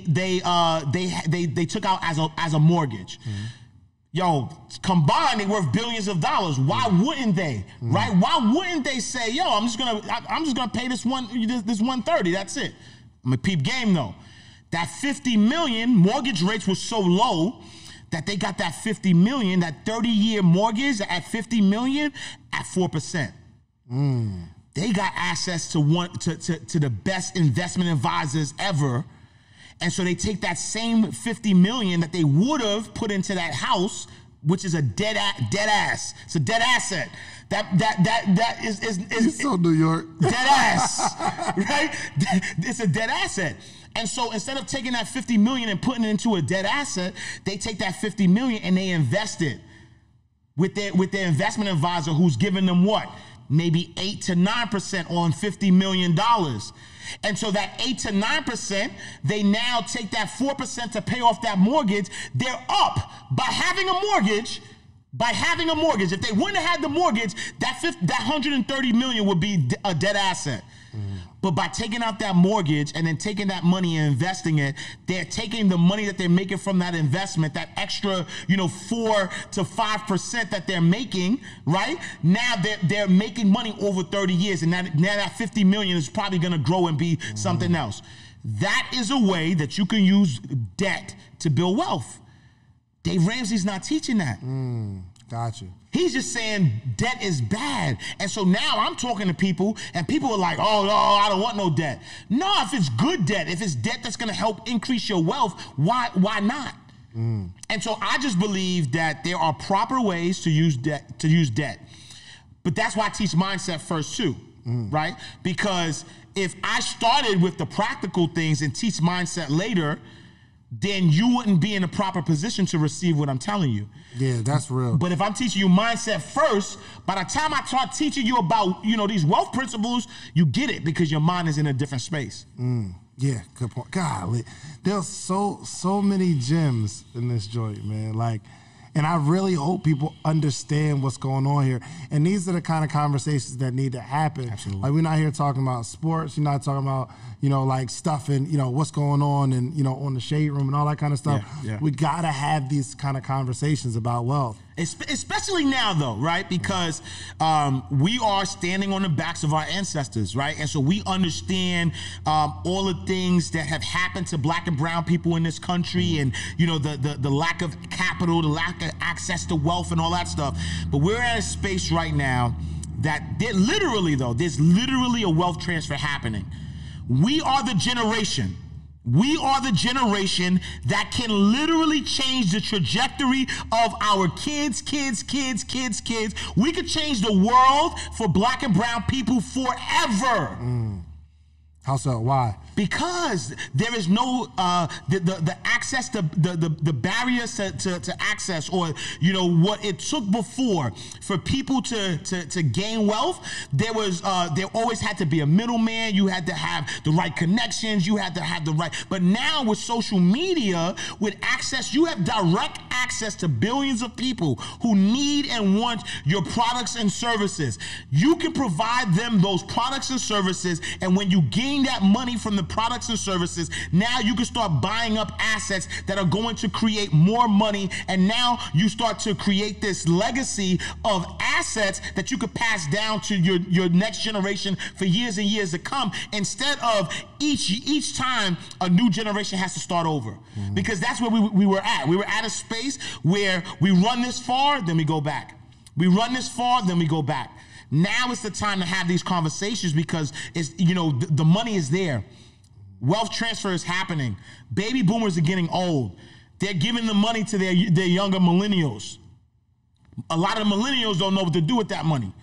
took out as a mortgage. Yo, combined, they worth billions of dollars. Why wouldn't they? Right? Why wouldn't they say, yo, I'm just gonna pay this 130. That's it. I'm a peep game though. That 50 million mortgage rates were so low that they got that 50 million, that 30-year mortgage at 50 million at 4%. They got access to the best investment advisors ever. And so they take that same 50 million that they would have put into that house, which is a dead ass. It's a dead asset. That is so New York. Dead ass, right? It's a dead asset. And so instead of taking that 50 million and putting it into a dead asset, they take that 50 million and they invest it with their investment advisor, who's giving them what? Maybe 8 to 9% on $50 million. And so that 8 to 9%, they now take that 4% to pay off that mortgage. They're up by having a mortgage. If they wouldn't have had the mortgage, that 130 million would be a dead asset. But by taking out that mortgage and then taking that money and investing it, they're taking the money that they're making from that investment, that extra, 4 to 5% that they're making, right? Now they're making money over 30 years, and now that 50 million is probably going to grow and be something else. That is a way that you can use debt to build wealth. Dave Ramsey's not teaching that. Gotcha. He's just saying debt is bad. And so now I'm talking to people, and people are like, oh, no, I don't want no debt. No, if it's good debt, if it's debt that's going to help increase your wealth, why not? And so I just believe that there are proper ways to use debt. But that's why I teach mindset first too, right? Because if I started with the practical things and teach mindset later, then you wouldn't be in a proper position to receive what I'm telling you. Yeah, that's real. But if I'm teaching you mindset first, by the time I start teaching you about, these wealth principles, you get it because your mind is in a different space. Yeah, good point. Golly, there's so many gems in this joint, man. And I really hope people understand what's going on here. And these are the kind of conversations that need to happen. Absolutely. Like, we're not here talking about sports. You're not talking about, stuff and, what's going on and, on the shade room and all that kind of stuff. Yeah. We got to have these kind of conversations about wealth. Especially now, though, right? Because we are standing on the backs of our ancestors, right? And so we understand all the things that have happened to Black and brown people in this country, and the lack of capital, the lack of access to wealth, and all that stuff. But we're at a space right now that there's literally a wealth transfer happening. We are the generation that can literally change the trajectory of our kids. We could change the world for Black and brown people forever. How so? Why? Because there is no the access to the barriers to access, or what it took before for people to gain wealth. There always had to be a middleman. You had to have the right connections. You had to have the right. But now with social media, with access, you have direct access to billions of people who need and want your products and services. You can provide them those products and services, and when you gain that money from the products and services, now you can start buying up assets that are going to create more money, and now you start to create this legacy of assets that you could pass down to your next generation for years and years to come, instead of each time a new generation has to start over. Because that's where we were at. We were at a space where we run this far, then we go back. We run this far, then we go back. Now is the time to have these conversations, because it's the money is there. Wealth transfer is happening. Baby boomers are getting old. They're giving the money to their younger millennials. A lot of millennials don't know what to do with that money.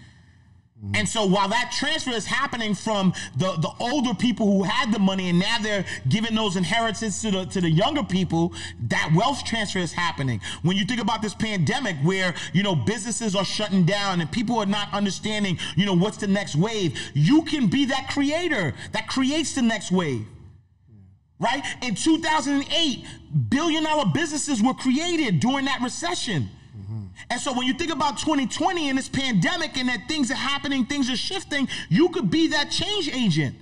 And so while that transfer is happening from the older people who had the money, and now they're giving those inheritances to the younger people, that wealth transfer is happening. When you think about this pandemic where, businesses are shutting down and people are not understanding, what's the next wave, you can be that creator that creates the next wave. Right? In 2008, billion-dollar businesses were created during that recession. And so when you think about 2020 and this pandemic and that things are happening, things are shifting, you could be that change agent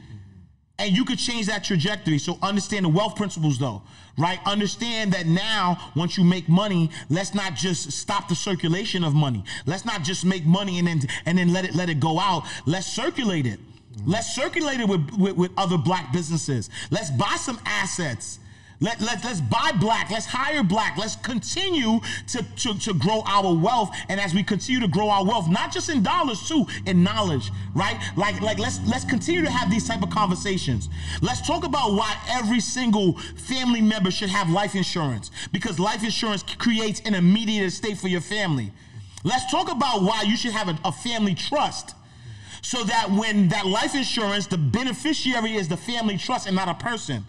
and you could change that trajectory. So understand the wealth principles though, right? Understand that now, once you make money, let's not just stop the circulation of money. Let's not just make money and then let it go out. Let's circulate it. Let's circulate it with other black businesses. Let's buy some assets. Let's buy black. Let's hire black. Let's continue to grow our wealth. And as we continue to grow our wealth, not just in dollars too, in knowledge, right? Like let's continue to have these type of conversations. Let's talk about why every single family member should have life insurance, because life insurance creates an immediate estate for your family. Let's talk about why you should have a family trust, so that when that life insurance, the beneficiary is the family trust and not a person.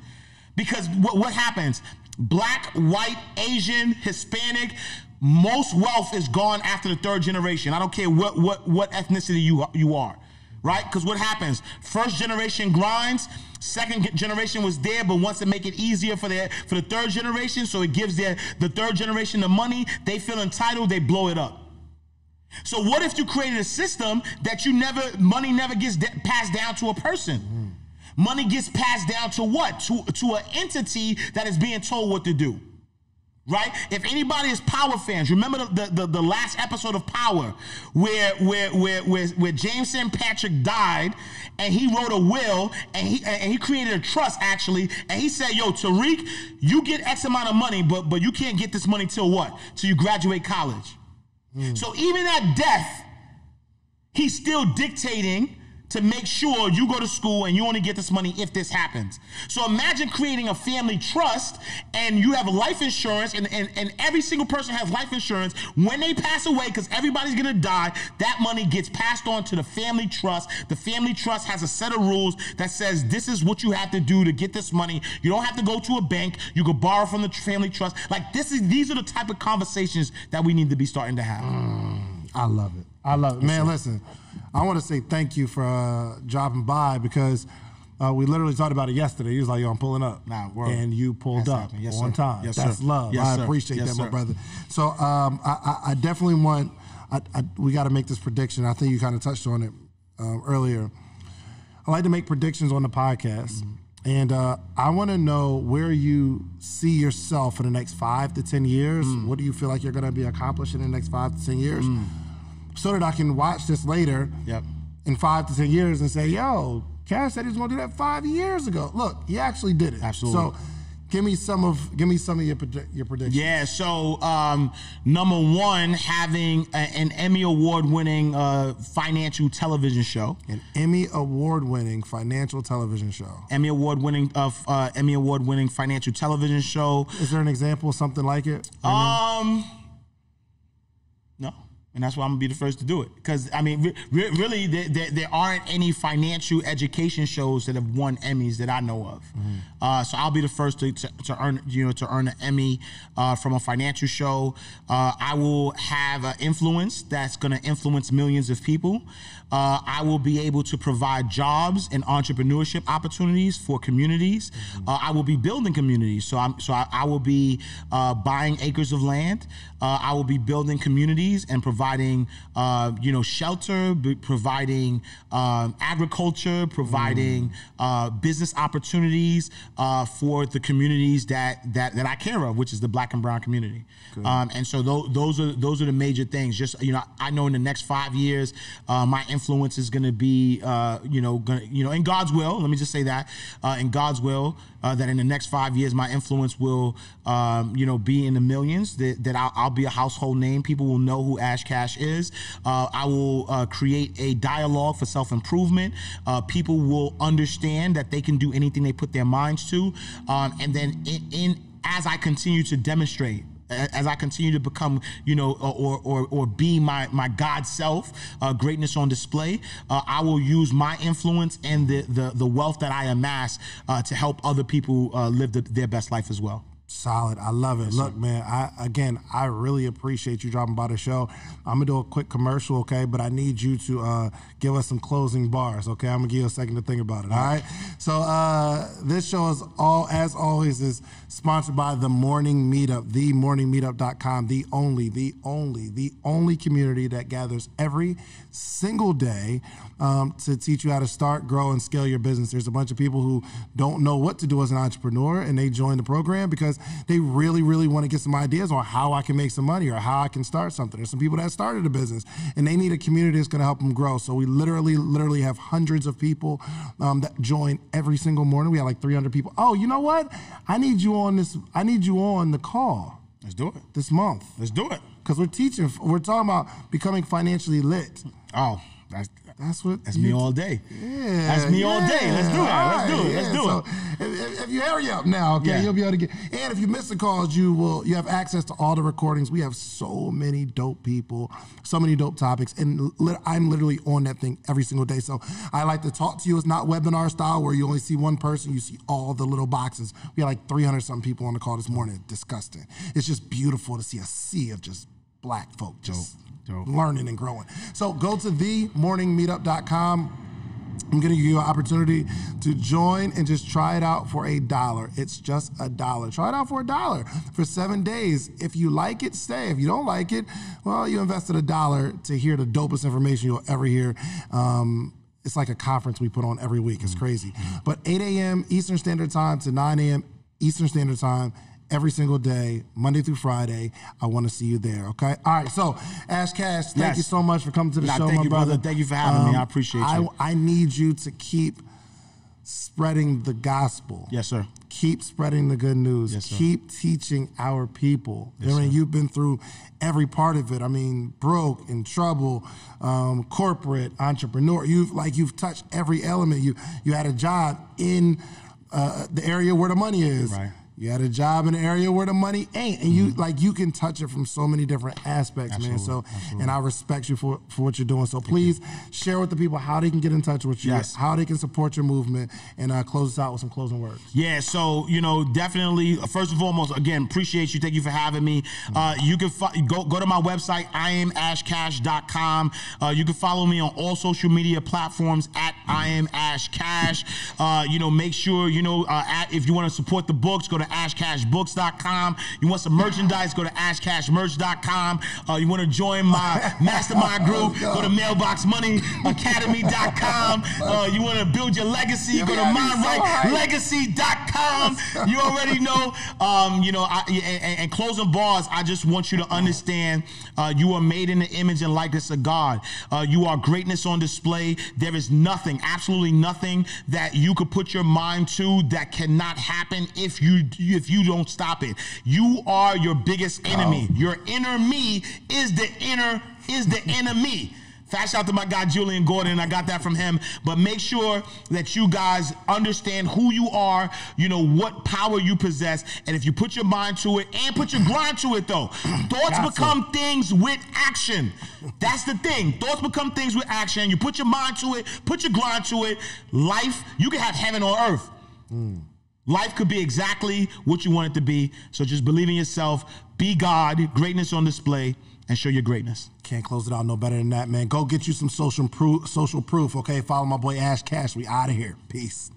Because what happens? Black, white, Asian, Hispanic, most wealth is gone after the third generation. I don't care what ethnicity you are, right? Because what happens? First generation grinds, second generation was there, but wants to make it easier for the third generation, so it gives the third generation the money. They feel entitled, they blow it up. So what if you created a system that money never gets passed down to a person? Money gets passed down to what? To an entity that is being told what to do, right? If anybody is Power fans, remember the last episode of Power where James St. Patrick died, and he wrote a will, and he created a trust actually, and he said, yo, Tariq, you get X amount of money, but you can't get this money till what? Till you graduate college. So even at death, he's still dictating to make sure you go to school and you only get this money if this happens. So imagine creating a family trust, and you have life insurance, and every single person has life insurance. When they pass away, because everybody's gonna die, that money gets passed on to the family trust. The family trust has a set of rules that says this is what you have to do to get this money. You don't have to go to a bank. You could borrow from the family trust. Like these are the type of conversations that we need to be starting to have. I love it. I love it. Man, listen, I want to say thank you for dropping by, because we literally talked about it yesterday. He was like, yo, I'm pulling up. And you pulled up on time. Yes, That's love. Yes, I appreciate that, my brother. So I definitely want, we got to make this prediction. I think you kind of touched on it earlier. I like to make predictions on the podcast. And I want to know where you see yourself in the next 5 to 10 years. What do you feel like you're going to be accomplishing in the next 5 to 10 years? So that I can watch this later in 5 to 10 years and say, yo, Cash said he was going to do that 5 years ago. Look, he actually did it. Absolutely. So give me some of your predictions. Yeah, so number one, having an Emmy Award-winning financial television show. An Emmy Award-winning financial television show. Emmy Award-winning financial television show. Is there an example of something like it? No. And that's why I'm gonna be the first to do it. Because I mean, really, there aren't any financial education shows that have won Emmys that I know of. So I'll be the first to earn an Emmy from a financial show. I will have an influence that's gonna influence millions of people. I will be able to provide jobs and entrepreneurship opportunities for communities. I will be building communities. So I will be buying acres of land. I will be building communities and providing, shelter, providing agriculture, providing business opportunities for the communities that I care of, which is the Black and brown community. And so those are the major things. Just I know in the next 5 years, my influence is going to be, in God's will. Let me just say that in God's will, that in the next 5 years, my influence will, be in the millions. That I'll be a household name. People will know who Ash Cash is. I will create a dialogue for self-improvement. People will understand that they can do anything they put their minds to. And then as I continue to demonstrate, as I continue to become, or be my God self, greatness on display, I will use my influence and the wealth that I amass to help other people live their best life as well. Solid. I love it. Yes, look, man, I really appreciate you dropping by the show. I'm going to do a quick commercial, okay? But I need you to give us some closing bars, okay? I'm going to give you a second to think about it, all right? So this show is as always, is sponsored by The Morning Meetup, themorningmeetup.com, the only community that gathers every single day to teach you how to start, grow, and scale your business. There's a bunch of people who don't know what to do as an entrepreneur, and they join the program because they really, really want to get some ideas on how I can make some money or how I can start something. There's some people that started a business, and they need a community that's going to help them grow. So we literally have hundreds of people that join every single morning. We have like 300 people. Oh, you know what? I need you on the call. Let's do it. This month. Let's do it. Because we're talking about becoming financially lit. Oh, that's me all day. Yeah, that's me all day. Let's do it. Let's do it. If you hurry up now, okay, you'll be able to get. And if you miss the calls, you have access to all the recordings. We have so many dope people, so many dope topics, and I'm literally on that thing every single day. So I like to talk to you. It's not webinar style where you only see one person. You see all the little boxes. We had like 300 something people on the call this morning. Disgusting. It's just beautiful to see a sea of just Black folk just learning and growing. So go to themorningmeetup.com. I'm going to give you an opportunity to join and just try it out for $1. It's just $1. Try it out for $1 for 7 days. If you like it, stay. If you don't like it, well, you invested $1 to hear the dopest information you'll ever hear. It's like a conference we put on every week. It's crazy. But 8 a.m. Eastern Standard Time to 9 a.m. Eastern Standard Time, every single day, Monday through Friday. I want to see you there, okay? All right, so Ash Cash, thank you so much for coming to the show, thank my you, brother. Thank you for having me. I appreciate you. I need you to keep spreading the gospel. Yes, sir. Keep spreading the good news. Yes, sir. Keep teaching our people. Yes, I mean, sir. you've been through every part of it. I mean, broke, in trouble, corporate, entrepreneur. You've touched every element. You had a job in the area where the money is. Right. You had a job in an area where the money ain't, and you can touch it from so many different aspects, absolutely, man. So, absolutely. And I respect you for what you're doing. So please share with the people how they can get in touch with you, how they can support your movement, and close us out with some closing words. Yeah, so definitely. First and foremost, again, appreciate you. Thank you for having me. You can go to my website, IamAshCash.com. You can follow me on all social media platforms at IamAshCash. Make sure if you want to support the books, go to AshCashBooks.com. You want some merchandise, go to AshCashMerch.com. You want to join my mastermind group, go to MailboxMoneyAcademy.com. You want to build your legacy, go to MindRightLegacy.com. You already know. And closing bars, I just want you to understand you are made in the image and likeness of God. You are greatness on display. There is nothing, absolutely nothing that you could put your mind to that cannot happen if you don't stop it. You are your biggest enemy. Your inner me is the enemy. Fast out to my guy Julian Gordon. I got that from him. But make sure that you guys understand who you are, you know, what power you possess. And if you put your mind to it and put your grind to it, though, thoughts become things with action. That's the thing. Thoughts become things with action. You put your mind to it, put your grind to it. Life, you can have heaven on earth. Life could be exactly what you want it to be. So just believe in yourself, be God, greatness on display, and show your greatness. Can't close it out no better than that, man. Go get you some social proof, okay? Follow my boy Ash Cash. We out of here. Peace.